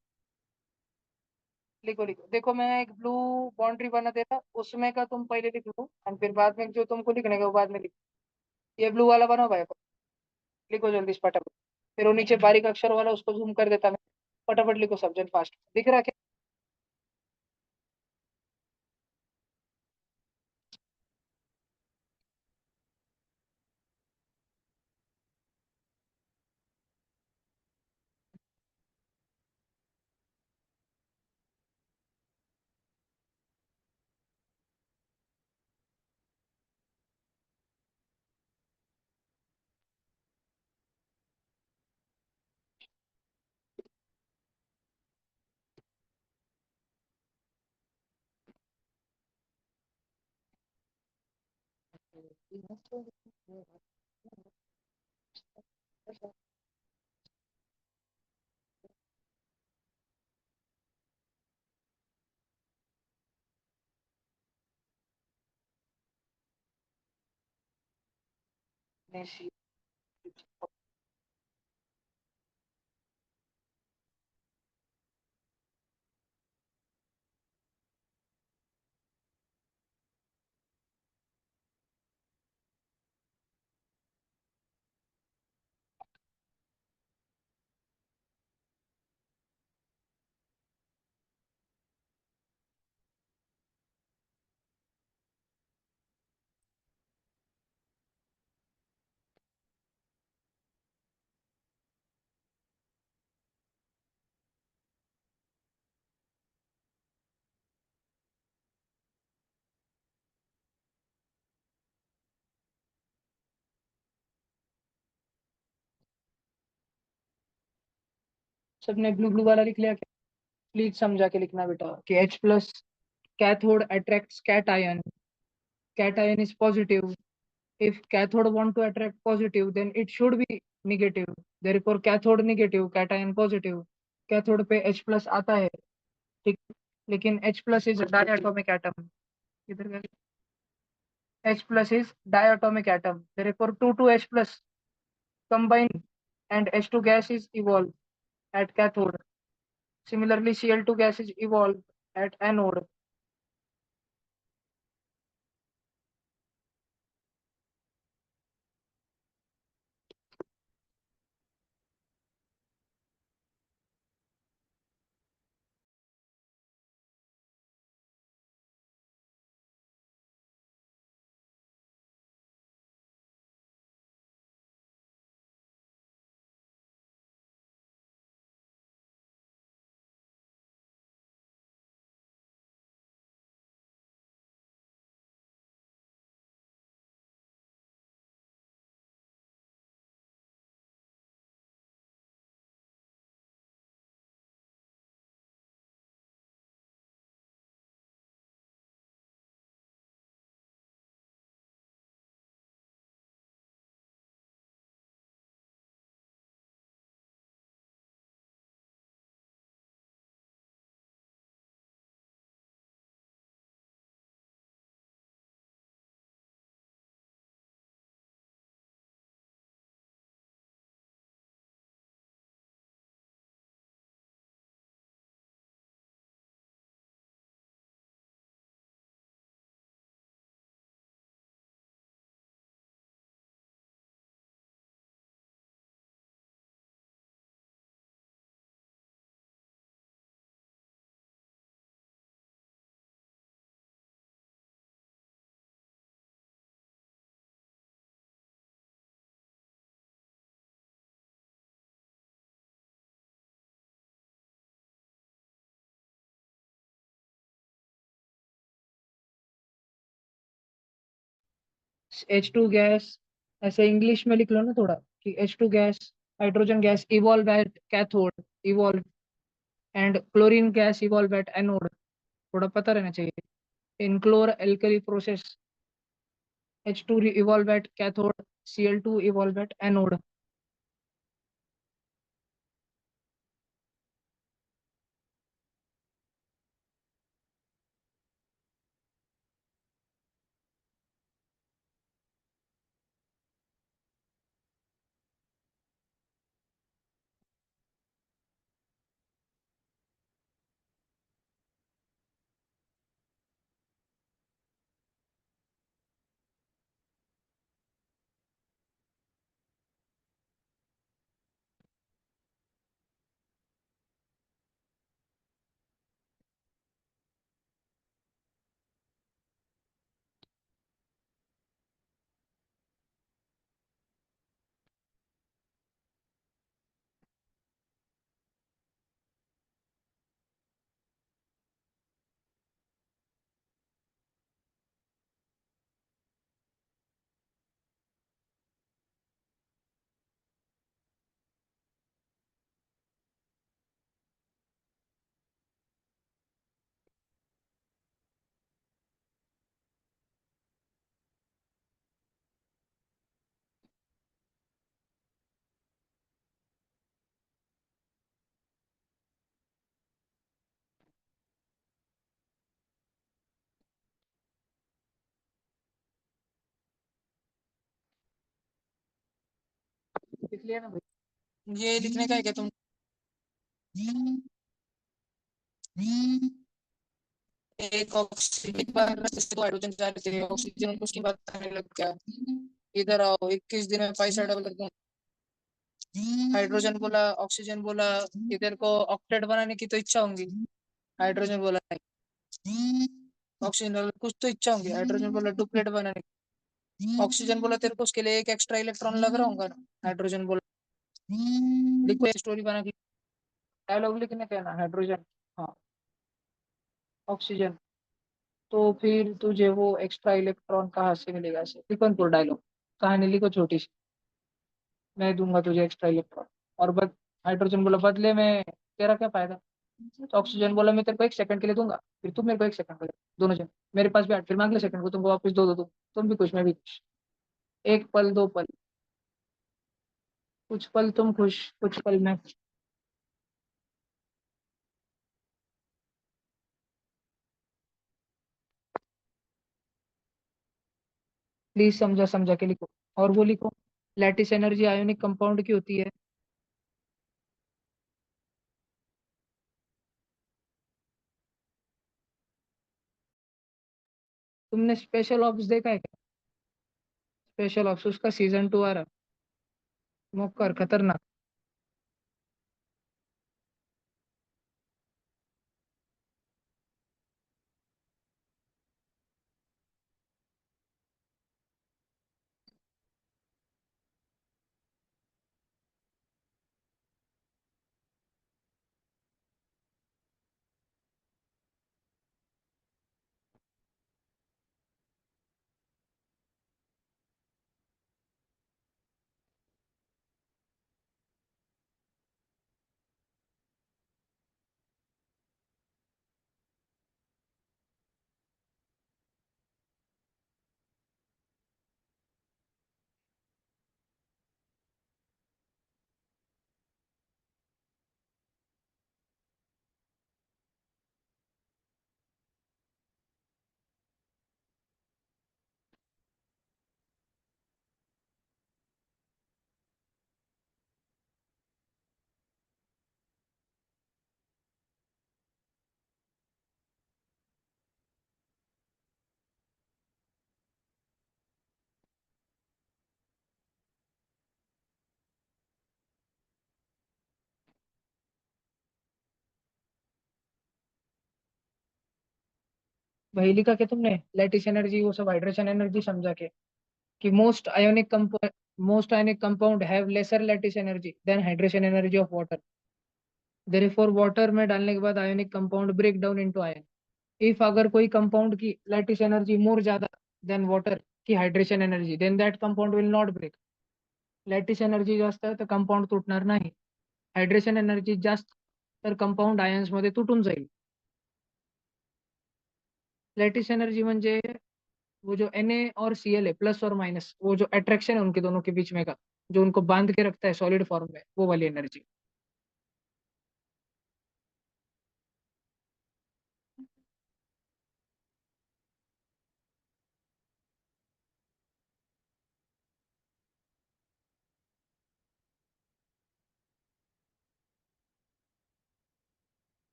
लिखो लिखो, देखो मैं एक ब्लू बाउंड्री बना देता, उसमें का तुम पहले लिख लो और फिर बाद में जो तुमको लिखने का वो बाद में लिखो। ये ब्लू वाला बनाओ भाई, लिखो जल्दी से फटाफट। फिर वो नीचे बारीक अक्षर वाला उसको जूम कर देता मैं। फटाफट लिखो सब जन, फास्ट दिख रहा क्या? सबने ब्लू ब्लू वाला लिख लिया क्या? प्लीज समझा के लिखना बेटा कि H plus cathode attracts cation. Cation is positive. If cathode want to attract positive, then it should be negative. Therefore cathode negative, cation positive. Cathode पे H प्लस आता है, ठीक, लेकिन H plus is diatomic atom. इधर का H plus is diatomic atom. Therefore, 2 H plus combine and H2 gas is evolved at cathode. Similarly, Cl2 gas is evolved at anode. H2 gas ऐसे English में लिख लो ना थोड़ा कि H2 gas Hydrogen gas evolve at cathode, evolve, and chlorine gas evolve at anode. थोड़ा पता रहना चाहिए. In chlor alkali process, H2 evolve at cathode, Cl2 evolve at anode. लिख लिया ना भाई? ये लिखने का है क्या तुम? एक ऑक्सीजन एक बार इससे तो हाइड्रोजन जा रहे थे, ऑक्सीजन उसकी बात करने लग गया. इधर आओ, 21 दिन में पैसा डबल कर दूं. हाइड्रोजन बोला, ऑक्सीजन बोला. इधर को ऑक्टेट बनाने की तो इच्छा होंगी. हाइड्रोजन बोला नहीं. ऑक्सीजन बोला कुछ तो इच्छा होंगी. हाइड्रोजन बोला डुप्लेट बनाने की. ऑक्सीजन बोला तेरे को उसके लिए एक एक्स्ट्रा इलेक्ट्रॉन लग रहा होगा ना. हाइड्रोजन बोला लिखो स्टोरी बना के. डायलॉग लिखने का है ना, हाइड्रोजन. हाँ. ऑक्सीजन. तो फिर तुझे वो एक्स्ट्रा इलेक्ट्रॉन कहाँ से मिलेगा? ऐसे लिखो ना डायलॉग. कहानी लिखो छोटी सी. मैं दूंगा तुझे एक्स्ट्रा इलेक्ट्रॉन. और हाइड्रोजन बोला बदले में तेरा क्या फायदा? तो ऑक्सीजन बोला मैं तेरे को 1 सेकंड के लिए दूंगा, फिर तुम मेरे को 1 सेकंड के लिए. दोनों जन मेरे पास भी 8, फिर मैं अगले सेकंड को तुमको वापस दो दो. तुम भी खुश, मैं भी खुश. एक पल, 2 पल. कुछ पल तुम खुश, कुछ पल मैं. प्लीज समझा समझा के लिखो. और वो लिखो, लैटिस एनर्जी आयोनिक कंपाउंड की होती है. तुमने स्पेशल ऑप्स देखा है क्या? स्पेशल ऑप्स उसका सीजन 2 आ रहा. मौकर खतरनाक. वही लिखा के तुमने लैटिस एनर्जी वो सब हाइड्रोजन एनर्जी समझा के. कि most ionic compound have lesser lattice energy than hydrogen energy of water. Therefore water में डालने के बाद ionic compound break down into ion. If अगर कोई कंपाउंड की लैटिस एनर्जी मोर ज्यादा देन वाटर की hydration energy, then that compound will not break. Lattice energy जास्त आहे तर कंपाऊंड तुटणार नाही. हायड्रेशन एनर्जी जास्त तर कंपाऊंड आयन्स मध्ये तुटून जाईल. लैटिस एनर्जी म्हणजे वो जो Na और Cl है, प्लस और माइनस, वो जो अट्रैक्शन है उनके दोनों के बीच में का, जो उनको बांध के रखता है सॉलिड फॉर्म में, वो वाली एनर्जी।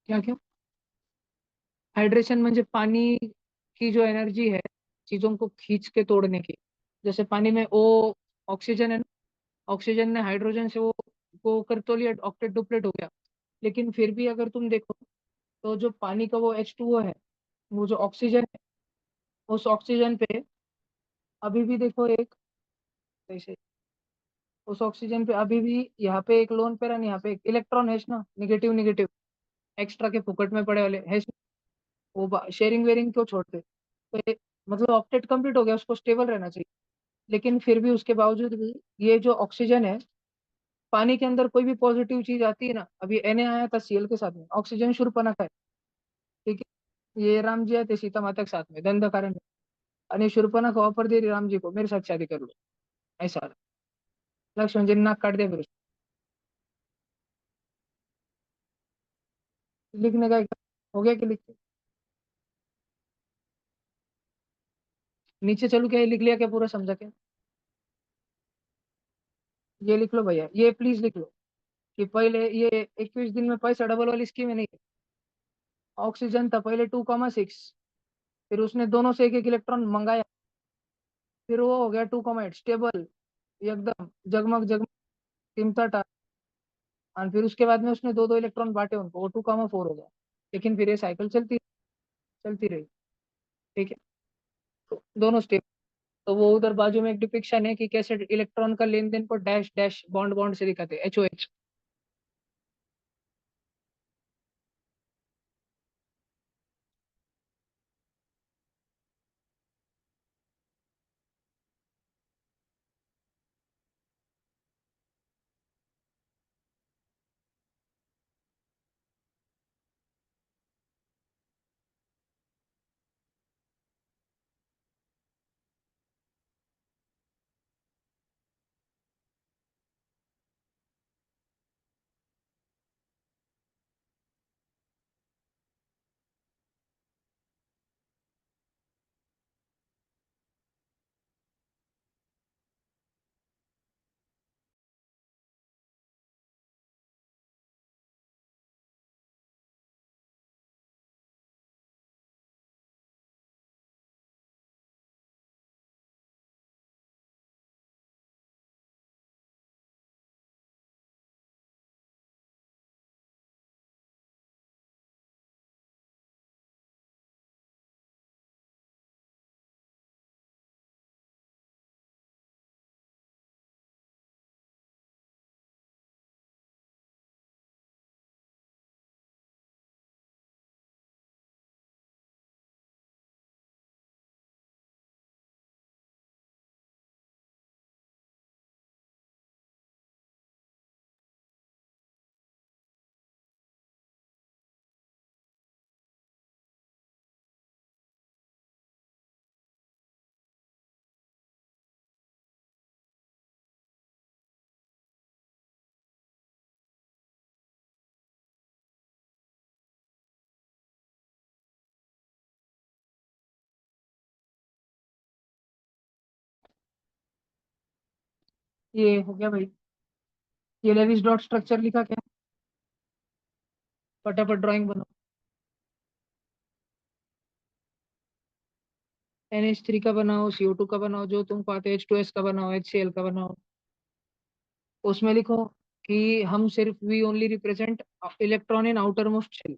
क्या क्या? हाइड्रेशन म्हणजे पानी की जो एनर्जी है चीजों को खींच के तोड़ने की। जैसे पानी में ओ ऑक्सीजन है ना, ऑक्सीजन ने हाइड्रोजन से वो कर तो लिया, ऑक्टेट डुप्लेट हो गया। लेकिन फिर भी अगर तुम देखो तो जो पानी का वो H2O है, वो जो ऑक्सीजन है, उस ऑक्सीजन पे अभी भी देखो एक, कैसे, उस ऑक्सीजन पे अभी भी यहाँ पे एक लोन पेयर यहाँ पे एक इलेक्ट्रॉन है ना, निगेटिव निगेटिव, एक्स्ट्रा के फुकट में पड़े वाले है। वो शेयरिंग वेयरिंग क्यों छोड़ते? तो मतलब ऑक्टेट कंप्लीट हो गया, उसको स्टेबल रहना चाहिए। लेकिन फिर भी उसके बावजूद भी ये जो ऑक्सीजन है, पानी के अंदर कोई भी पॉजिटिव चीज आती है ना, अभी Na आया था Cl के साथ में, ऑक्सीजन शूर्पणखा है, ठीक है। ये राम जी आए थे सीता माता के साथ में दंडकारण्य में, आणि शूर्पणखा ऑफर दे रही राम जी को, मेरे साथ शादी कर लो। ऐसा लक्ष्मण जी ने नाक काट दिया फिर लिखने का हो गया कि लिख के नीचे चलू क्या, ये लिख लिया क्या पूरा समझा क्या? ये लिख लो भैया, ये प्लीज लिख लो कि पहले ये 21 दिन में पैसा डबल वाली स्कीम है नहीं। ऑक्सीजन था पहले 2,6, फिर उसने दोनों से एक एक इलेक्ट्रॉन मंगाया, फिर वो हो गया 2,8 स्टेबल एकदम, जगमग जगमग टिमता था। और फिर उसके बाद में उसने दो दो इलेक्ट्रॉन बांटे उनको, वो 2,4 हो गया। लेकिन फिर ये साइकिल चलती रही, ठीक है। तो दोनों स्टेप, तो वो उधर बाजू में एक डिपिक्शन है कि कैसे इलेक्ट्रॉन का लेन देन को डैश डैश बॉन्ड बॉन्ड से दिखाते, HOH। ये हो गया भाई। ये लेविस डॉट स्ट्रक्चर लिखा क्या? फटाफट ड्राइंग बनाओ। NH3 का बनाओ, CO2 का बनाओ, जो तुमको आते हैं, H2S का बनाओ, HCl का बनाओ। उसमें लिखो कि हम सिर्फ we only represent electron in outer most shell,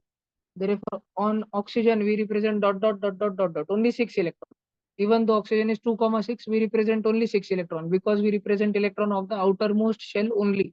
therefore on oxygen we represent dot dot dot dot dot dot only 6 electron, even though oxygen is 2,6, we represent only 6 electron because we represent electron of the outermost shell only.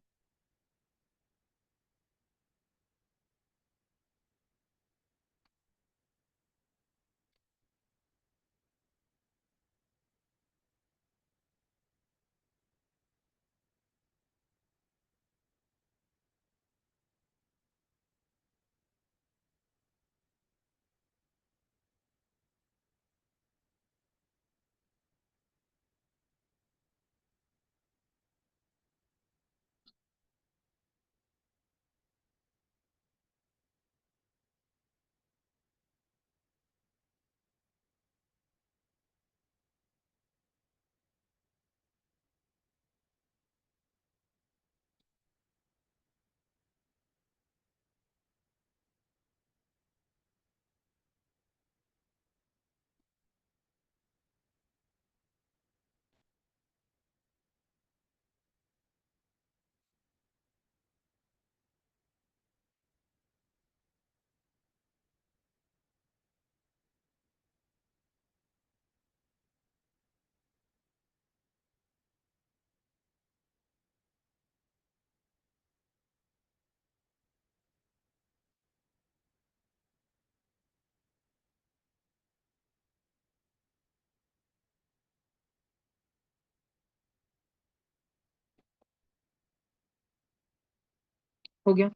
हो गया।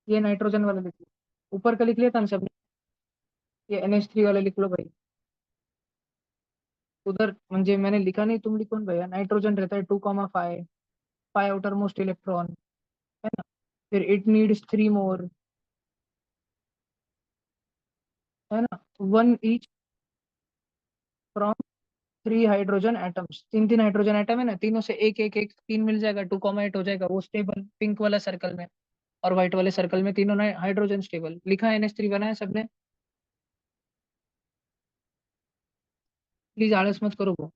ये nitrogen वाला लिख लो, ऊपर का लिख लिया था ना सबने। ये NH3 वाला लिख लो भाई। उधर म्हणजे मैंने लिखा नहीं, तुम लिखो ना भैया। नाइट्रोजन रहता है 2,5, 5 आउटर मोस्ट इलेक्ट्रॉन, है ना। फिर इट नीड्स 3 मोर, है ना, 1 ईच फ्रॉम 3 हाइड्रोजन एटम्स। तीन तीन हाइड्रोजन एटम है ना, तीनों से एक एक एक 3 मिल जाएगा, 2,8 हो जाएगा वो स्टेबल पिंक वाला सर्कल में। और व्हाइट वाले सर्कल में तीनों हाइड्रोजन स्टेबल लिखा है, NH3 बना है सबने। प्लीज आलस मत करो वो।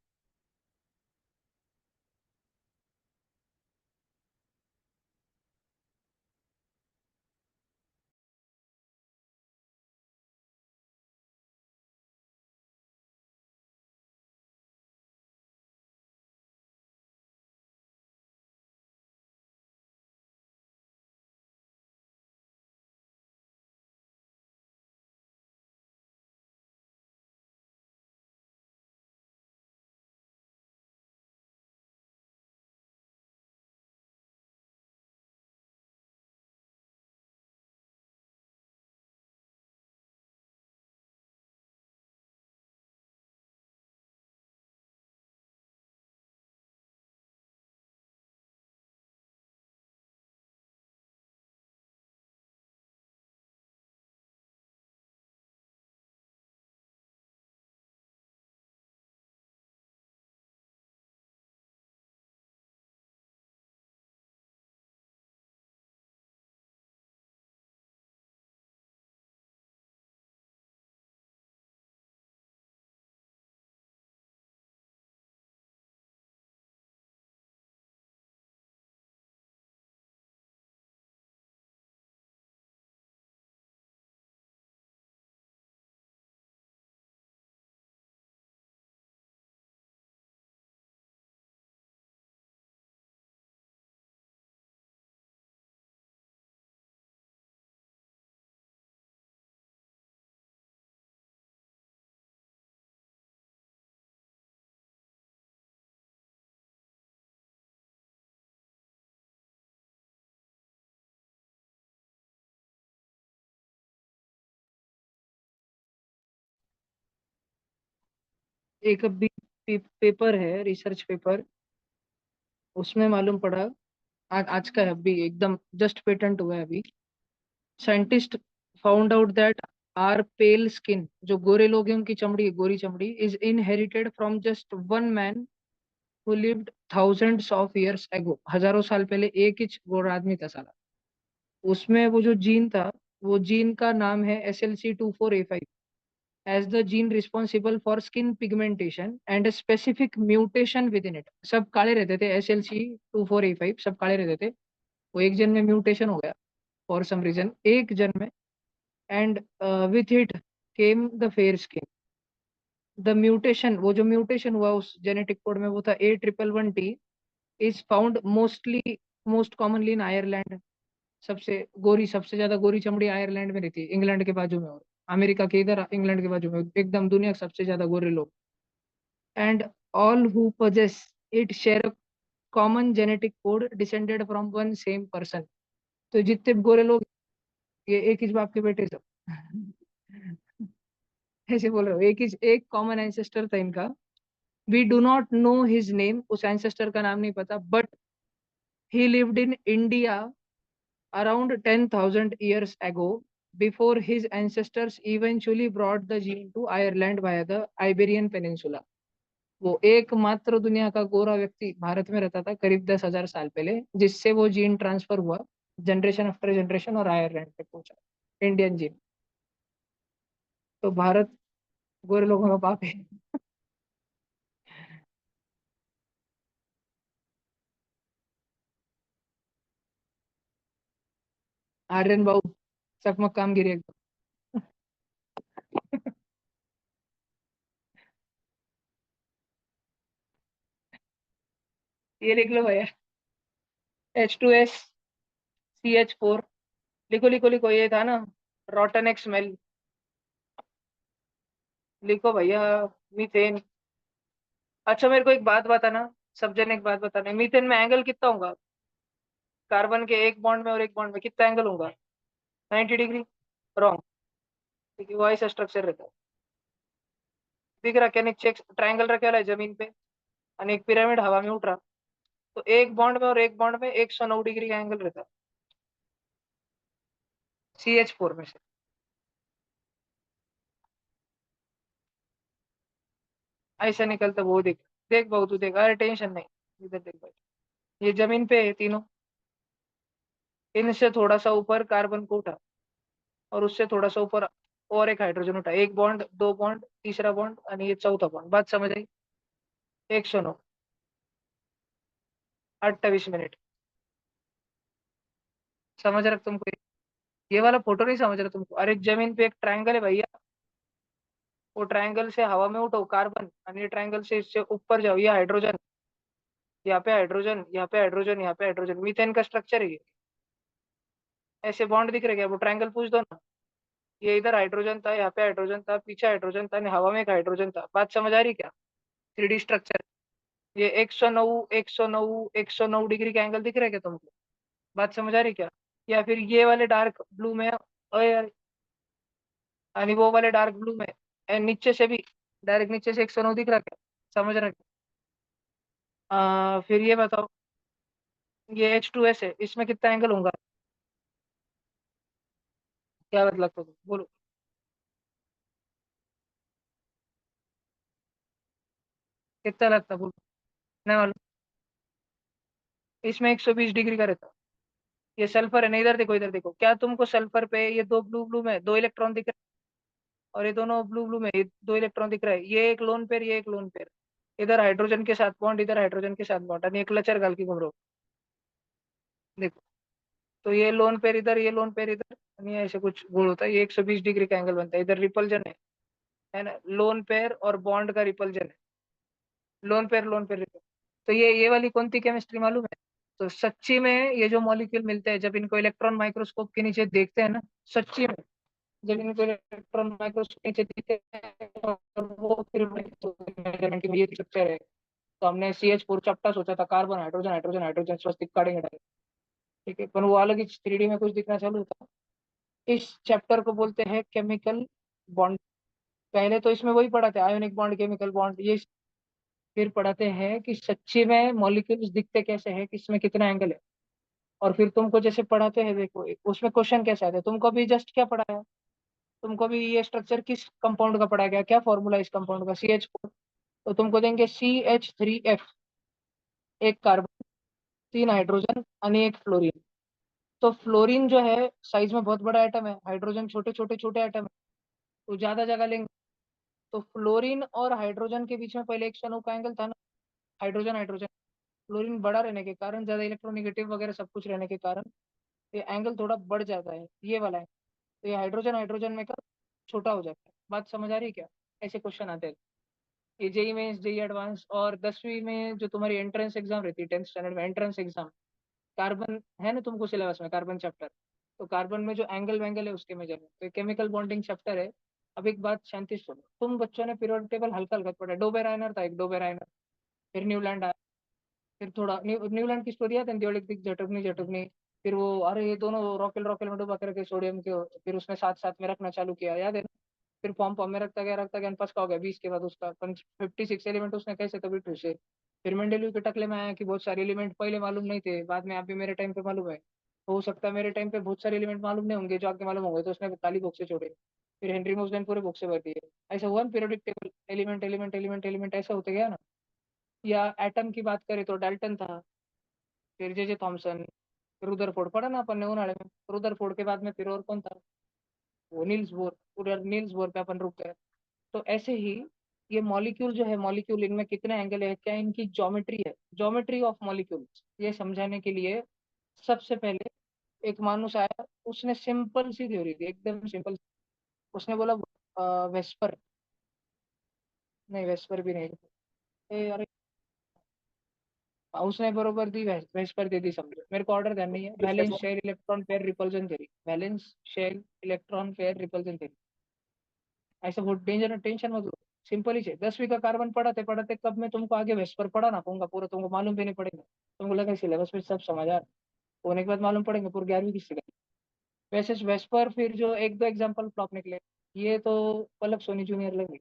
एक अभी पेपर है, रिसर्च पेपर, उसमें मालूम पड़ा। आज का है अभी, एकदम जस्ट पेटेंट हुआ है अभी। Scientist found out that are pale skin, जो गोरे लोग हैं उनकी चमड़ी, गोरी चमड़ी, is inherited from just one man who lived thousands of years ago. हजारों साल पहले एक ही गोरा आदमी था साला। उसमें वो जो जीन था, वो जीन का नाम है SLC24A5, as the gene responsible for skin pigmentation and a specific mutation within it। सब काले रहते थे, SLC24A5 सब काले रहते थे। वो एक जन में म्यूटेशन हो गया फॉर सम रीजन, एक जन में, and with it came the fair skin. The mutation, वो जो म्यूटेशन हुआ उस जेनेटिक कोड में, वो था A111T, is found mostly, most commonly in Ireland. सबसे गोरी, सबसे ज्यादा गोरी चमड़ी आयरलैंड में रहती है, इंग्लैंड के बाजू में। और अमेरिका के इधर, इंग्लैंड के बाजू में, एकदम दुनिया के सबसे ज्यादा गोरे लोग। And all who possess it share a common genetic code descended from one same person. तो जितने भी गोरे लोग, ये एक ही बाप के बेटे सब। ऐसे बोल रहे हो, एक कॉमन एंसेस्टर था इनका। We do not know his name, उस एंसेस्टर का नाम नहीं पता, but he lived in India around 10,000 years ago, before his ancestors eventually brought the gene to Ireland via the Iberian Peninsula। वो एकमात्र दुनिया का गोरा व्यक्ति भारत में रहता था करीब 10,000 साल पहले, जिससे वो जीन ट्रांसफर हुआ जनरेशन आफ्टर जनरेशन और आयरलैंड पे पहुंचा, इंडियन जीन। तो भारत गोरे लोगों का बाप है। आर्यन बाबू, चकमक कामगिरी एकदम। ये लिख लो भैया, H2SCH4। लिखो लिखो लिखो, ये था ना, रॉटन एक्स स्मेल। लिखो भैया, मीथेन। अच्छा मेरे को एक बात बताना, सब जन एक बात बताना, मीथेन में एंगल कितना होगा? कार्बन के एक बॉन्ड में और एक बॉन्ड में कितना एंगल होगा? 90 डिग्री। रॉन्ग। क्योंकि वो ऐसा स्ट्रक्चर रहता है। दिख रहा क्या? नीचे एक ट्रायंगल रखे वाला है जमीन पे, और एक पिरामिड हवा में उठ रहा। तो एक बॉन्ड में और एक बॉन्ड में 109 डिग्री का एंगल रहता है, CH4 में से। ऐसा निकलता वो देख। देख बहु तू देख, अरे टेंशन नहीं, इधर देख भाई। ये जमीन पे है तीनों। इनसे थोड़ा सा ऊपर कार्बन को उठा, और उससे थोड़ा सा ऊपर और एक हाइड्रोजन उठा। एक बॉन्ड, दो बॉन्ड, तीसरा बॉन्ड, और ये चौथा बॉन्ड। बात समझ आई? 109। 28 मिनट। समझ रख तुमको? ये वाला फोटो नहीं समझ रहा तुमको? अरे जमीन पे एक ट्रायंगल है भैया, वो ट्रायंगल से हवा में उठो कार्बन, और ये ट्रायंगल से इससे ऊपर जाओ, ये हाइड्रोजन। यहाँ पे हाइड्रोजन, यहाँ पे हाइड्रोजन, यहाँ पे हाइड्रोजन, मीथेन का स्ट्रक्चर है ये। ऐसे बॉन्ड दिख रहे क्या? वो ट्रायंगल पूछ दो ना। ये इधर हाइड्रोजन था, यहाँ पे हाइड्रोजन था, पीछे हाइड्रोजन था, हवा में एक हाइड्रोजन था। बात समझ आ रही क्या? 3D structure. ये 109, 109, 109 डिग्री का एंगल दिख रहा है क्या तुमको? बात समझ आ रही क्या? या फिर ये वाले डार्क ब्लू में, ओए यार, यानी वो वाले डार्क ब्लू में, नीचे से भी, डायरेक्ट नीचे से 109 दिख रहा क्या? समझ रहा क्या? फिर ये बताओ, ये H2S है, इसमें कितना एंगल होगा? क्या मतलब तो बोलो। कितना लगता बोलो? नहीं मालूम। इसमें 120 डिग्री का रहता। ये सल्फर है ना, इधर देखो, इधर देखो, क्या तुमको सल्फर पे ये दो ब्लू ब्लू में दो इलेक्ट्रॉन दिख रहे हैं? और ये दोनों ब्लू ब्लू में ये दो इलेक्ट्रॉन दिख रहा है। ये एक लोन पेयर, ये एक लोन पेयर। इधर हाइड्रोजन के साथ बॉन्ड, इधर हाइड्रोजन के साथ बॉन्ड, और ये क्लचर गाल की घूम रहा हो। देखो, तो ये लोन पेयर इधर, ये लोन पेयर इधर, नहीं ऐसे कुछ गोल होता है। ये 120 डिग्री का एंगल बनता है। इधर रिपल्जन है ना? लोन पेयर और बॉन्ड का रिपल्जन है। Lone pair, lone pair repulsion. तो ये वाली कौन सी केमिस्ट्री मालूम है? तो सच्ची में ये जो मॉलिक्यूल मिलते हैं, जब इनको इलेक्ट्रॉन माइक्रोस्कोप के नीचे देखते हैं ना, सच्ची में जब इनको इलेक्ट्रॉन माइक्रोस्कोप के नीचे देखते हैं, और वो फिर मेजरमेंट की ये स्ट्रक्चर है। तो हमने CH4 चपटा सोचा था, कार्बन हाइड्रोजन हाइड्रोजन हाइड्रोजन स्वस्तिक काटेंगे डायरेक्ट। ठीक है, पर वो अलग ही 3D में कुछ दिखना चालू होता। इस चैप्टर को बोलते हैं केमिकल बॉन्ड। पहले तो इसमें वही पढ़ाते हैं, आयोनिक बॉन्ड, केमिकल बॉन्ड, ये। फिर पढ़ाते हैं कि सच्ची में मॉलिक्यूल्स दिखते कैसे हैं, किसमें कितना एंगल है। और फिर तुमको जैसे पढ़ाते हैं, देखो उसमें क्वेश्चन कैसे आते हैं। तुमको भी जस्ट क्या पढ़ाया? तुमको भी ये स्ट्रक्चर किस कंपाउंड का पढ़ाया गया? क्या फॉर्मूला इस कंपाउंड का? CH4। तो तुमको देंगे CH3F, एक कार्बन, तीन हाइड्रोजन, और एक फ्लोरीन। तो फ्लोरीन जो है साइज में बहुत बड़ा एटम है, हाइड्रोजन छोटे छोटे छोटे एटम है, तो ज्यादा जगह लेंगे। तो फ्लोरीन और हाइड्रोजन के बीच में पहले 109 का एंगल था ना, हाइड्रोजन हाइड्रोजन। फ्लोरीन बड़ा रहने के कारण, ज्यादा इलेक्ट्रोनिगेटिव वगैरह सब कुछ रहने के कारण, ये एंगल थोड़ा बढ़ जाता है, ये वाला है। तो ये हाइड्रोजन हाइड्रोजन में का छोटा हो जाता है। बात समझ आ रही है क्या? ऐसे क्वेश्चन आते हैं। ये जेई में, जेई एडवांस, और 10वीं में जो तुम्हारी एंट्रेंस एग्जाम रहती है, 10th स्टैंडर्ड में एंट्रेंस एग्जाम, कार्बन है ना तुमको सिलेबस में, कार्बन चैप्टर। तो कार्बन में जो एंगल वैंगल है उसके मेजर में, तो केमिकल बॉन्डिंग चैप्टर है। अब एक बात शांति से सुनो, तुम बच्चों ने पीरियोडिक टेबल हल्का हल्का पढ़ा, डोबेराइनर था एक, डोबेराइनर। फिर न्यूलैंड आया। फिर थोड़ा न्यूलैंड की स्टोरी याद है? न्यूलिथिक झटकनी झटकनी। फिर वो, अरे ये दोनों रॉकेल रॉकेल में डुबा करके सोडियम के, फिर उसने साथ साथ में रखना चालू किया, याद है ना? फिर फॉर्म फॉर्म में रखता गया पस का हो गया 20 के बाद उसका 56 एलिमेंट उसने कैसे कभी ठूसे। फिर मेंडेलिव के टकले में आया कि बहुत सारे एलिमेंट पहले मालूम नहीं थे, बाद में आप भी मेरे टाइम पे मालूम है। हो सकता है मेरे टाइम पे बहुत सारे एलिमेंट मालूम नहीं होंगे, जो आपके मालूम होंगे, तो उसने खाली बॉक्स से छोड़े। फिर हेनरी मोसले पूरे बॉक्स से भर दिए। ऐसा हुआ ना periodic table, element element element element ऐसा होते गया ना। या एटम की बात करें तो डाल्टन था, फिर जे थॉमसन, रुदरफोर्ड पढ़ा ना अपन ने उन्हाड़े में। रुदरफोर्ड के बाद में फिर और कौन था? वो नील्स बोर, पूरा नील्स बोर पे अपन रुक गए। तो ऐसे ही ये मॉलिक्यूल जो है, मॉलिक्यूल इनमें कितने एंगल है, क्या इनकी ज्योमेट्री है, ज्योमेट्री ऑफ मॉलिक्यूल्स, ये समझाने के लिए सबसे पहले एक मानुस आया, उसने सिंपल सी थ्योरी दी, एकदम सिंपल। उसने बोला वेस्पर, नहीं वेस्पर भी नहीं, अरे उसने बरोबर दी, वेस्पर दे दी, समझो मेरे को ऑर्डर ध्यान नहीं है। Valence shell electron pair repulsion theory, valence shell electron pair repulsion theory. ऐसा बहुत डेंजर, टेंशन मत लो। सिंपल ही है। 10वीं का कार्बन पढ़ाते पढ़ाते कब मैं तुमको आगे वेस्पर पढ़ा ना पाऊंगा पूरा, तुमको मालूम भी नहीं पड़ेगा। तुमको लगा सिलेबस में सब समझ आ रहा है। होने के बाद मालूम पड़ेंगे पूरी 11वीं किससे करी। वैसे वेस्पर फिर जो एक दो एग्जाम्पल फ्लॉप निकले, ये तो पल्लव सोनी जूनियर लगी।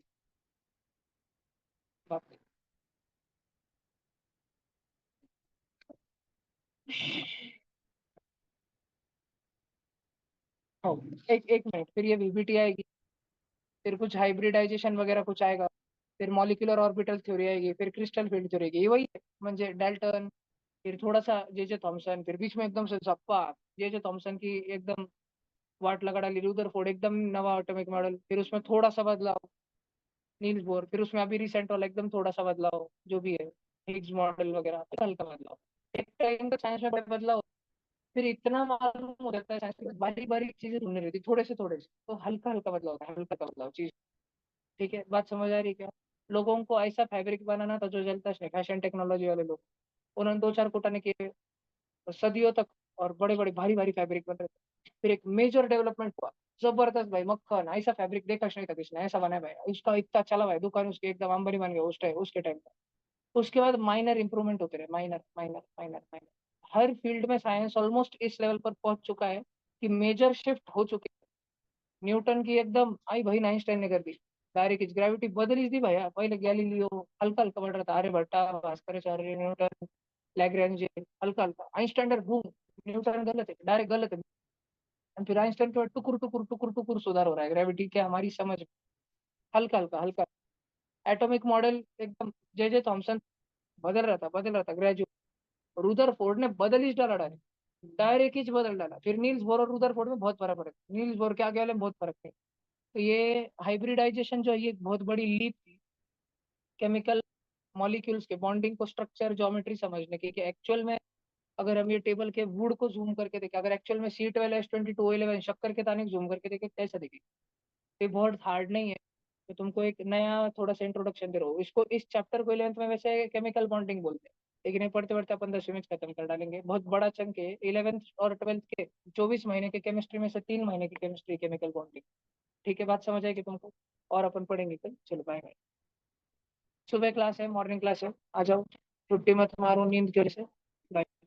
बाप रे। हाँ, एक एक मिनट, फिर ये वीबीटी आएगी, फिर कुछ हाइब्रिडाइजेशन वगैरह कुछ आएगा, फिर मॉलिक्यूलर ऑर्बिटल थ्योरी आएगी, फिर क्रिस्टल फील्ड थ्योरी आएगी, ये वही है म्हणजे डेल्टन, फिर थोड़ा सा जे थॉमसन, फिर बीच में एकदम से झप्पा जे थॉमसन की एकदम वाट लगा डाली, रुदरफोर्ड एकदम नवा एटॉमिक मॉडल, फिर उसमें थोड़ा सा बदलाव, नील्स बोर, फिर उसमें अभी रिसेंट वाला एकदम थोड़ा सा बदलाव जो भी है, हिग्स मॉडल वगैरह, हल्का बदलाव। एक टाइम तक साइंस में बड़े बदलाव, फिर इतना मालूम हो जाता है साइंस में बारीक बारीक चीजें ढूंढनी रहती, थोड़े से तो हल्का हल्का बदलाव होता है, हल्का हल्का बदलाव चीज। ठीक है, बात समझ आ रही है क्या? लोगों को ऐसा फैब्रिक बनाना था जो जलता है, फैशन टेक्नोलॉजी वाले लोग, उन्होंने दो चार कुटाने किए सदियों तक, और बड़े बड़े भारी भारी फैब्रिक बन रहे थे। फिर एक मेजर डेवलपमेंट हुआ, जबरदस्त भाई, मक्खन ऐसा फैब्रिक देखा नहीं था किसने, ऐसा बना है भाई, उसका इतना चला भाई, दुकान उसकी एकदम अंबानी बन गया उस टाइम, उसके टाइम पे। उसके बाद माइनर इंप्रूवमेंट होते रहे, माइनर माइनर माइनर माइनर, हर फील्ड में साइंस ऑलमोस्ट इस लेवल पर पहुंच चुका है कि मेजर शिफ्ट हो चुके हैं। न्यूटन की एकदम आई भाई, आइंस्टाइन ने कर दी, डायरेक्ट ग्रेविटी बदल दी भाई, पहले गैलीलियो हल्का हल्का बढ़ रहा था, आर्यभट्टा, भास्कराचार्य, न्यूटन, लैग्रेंज, हल्का हल्का, आइंस्टाइन बूम, न्यूटन गलत है, डायरेक्ट गलत है। और फिर आइंस्टाइन के बाद टुकुर टुकुर टुकुर टुकुर सुधार हो रहा है ग्रेविटी के हमारी समझ में, हल्का हल्का हल्का। एटॉमिक मॉडल एकदम जे थॉमसन बदल रहा था ग्रेजुएट, रुदरफोर्ड ने बदल ही डाला डायरेक्ट, डायरेक्ट ही बदल डाला। फिर नील्स बोर और रुदरफोर्ड में बहुत फर्क है, नील्स बोर के आगे वाले में बहुत फर्क है। तो ये हाइब्रिडाइजेशन जो है, ये एक बहुत बड़ी लीप थी केमिकल मॉलिक्यूल्स के बॉन्डिंग को, स्ट्रक्चर ज्योमेट्री समझने की, कि एक्चुअल में अगर हम ये टेबल के वुड को जूम करके देखें, अगर एक्चुअल में C12H22O11 शक्कर के ताने जूम करके देखें कैसा दिखेगा। ये बहुत हार्ड नहीं है, तो तुमको एक नया थोड़ा सा इंट्रोडक्शन दे रहा हूँ इसको, इस चैप्टर को 11th में वैसे केमिकल बॉन्डिंग बोलते हैं, लेकिन ये पढ़ते पढ़ते अपन 10वीं में खत्म कर डालेंगे, बहुत बड़ा चंक है 11th और 12th के 24 महीने के केमिस्ट्री में से 3 महीने की केमिस्ट्री केमिकल बॉन्डिंग। ठीक है, बात समझ आएगी तुमको, और अपन पढ़ेंगे कल, चलो बाय बाय। सुबह क्लास है, मॉर्निंग क्लास है, आ जाओ, छुट्टी मत मारो नींद की वजह से। Bye.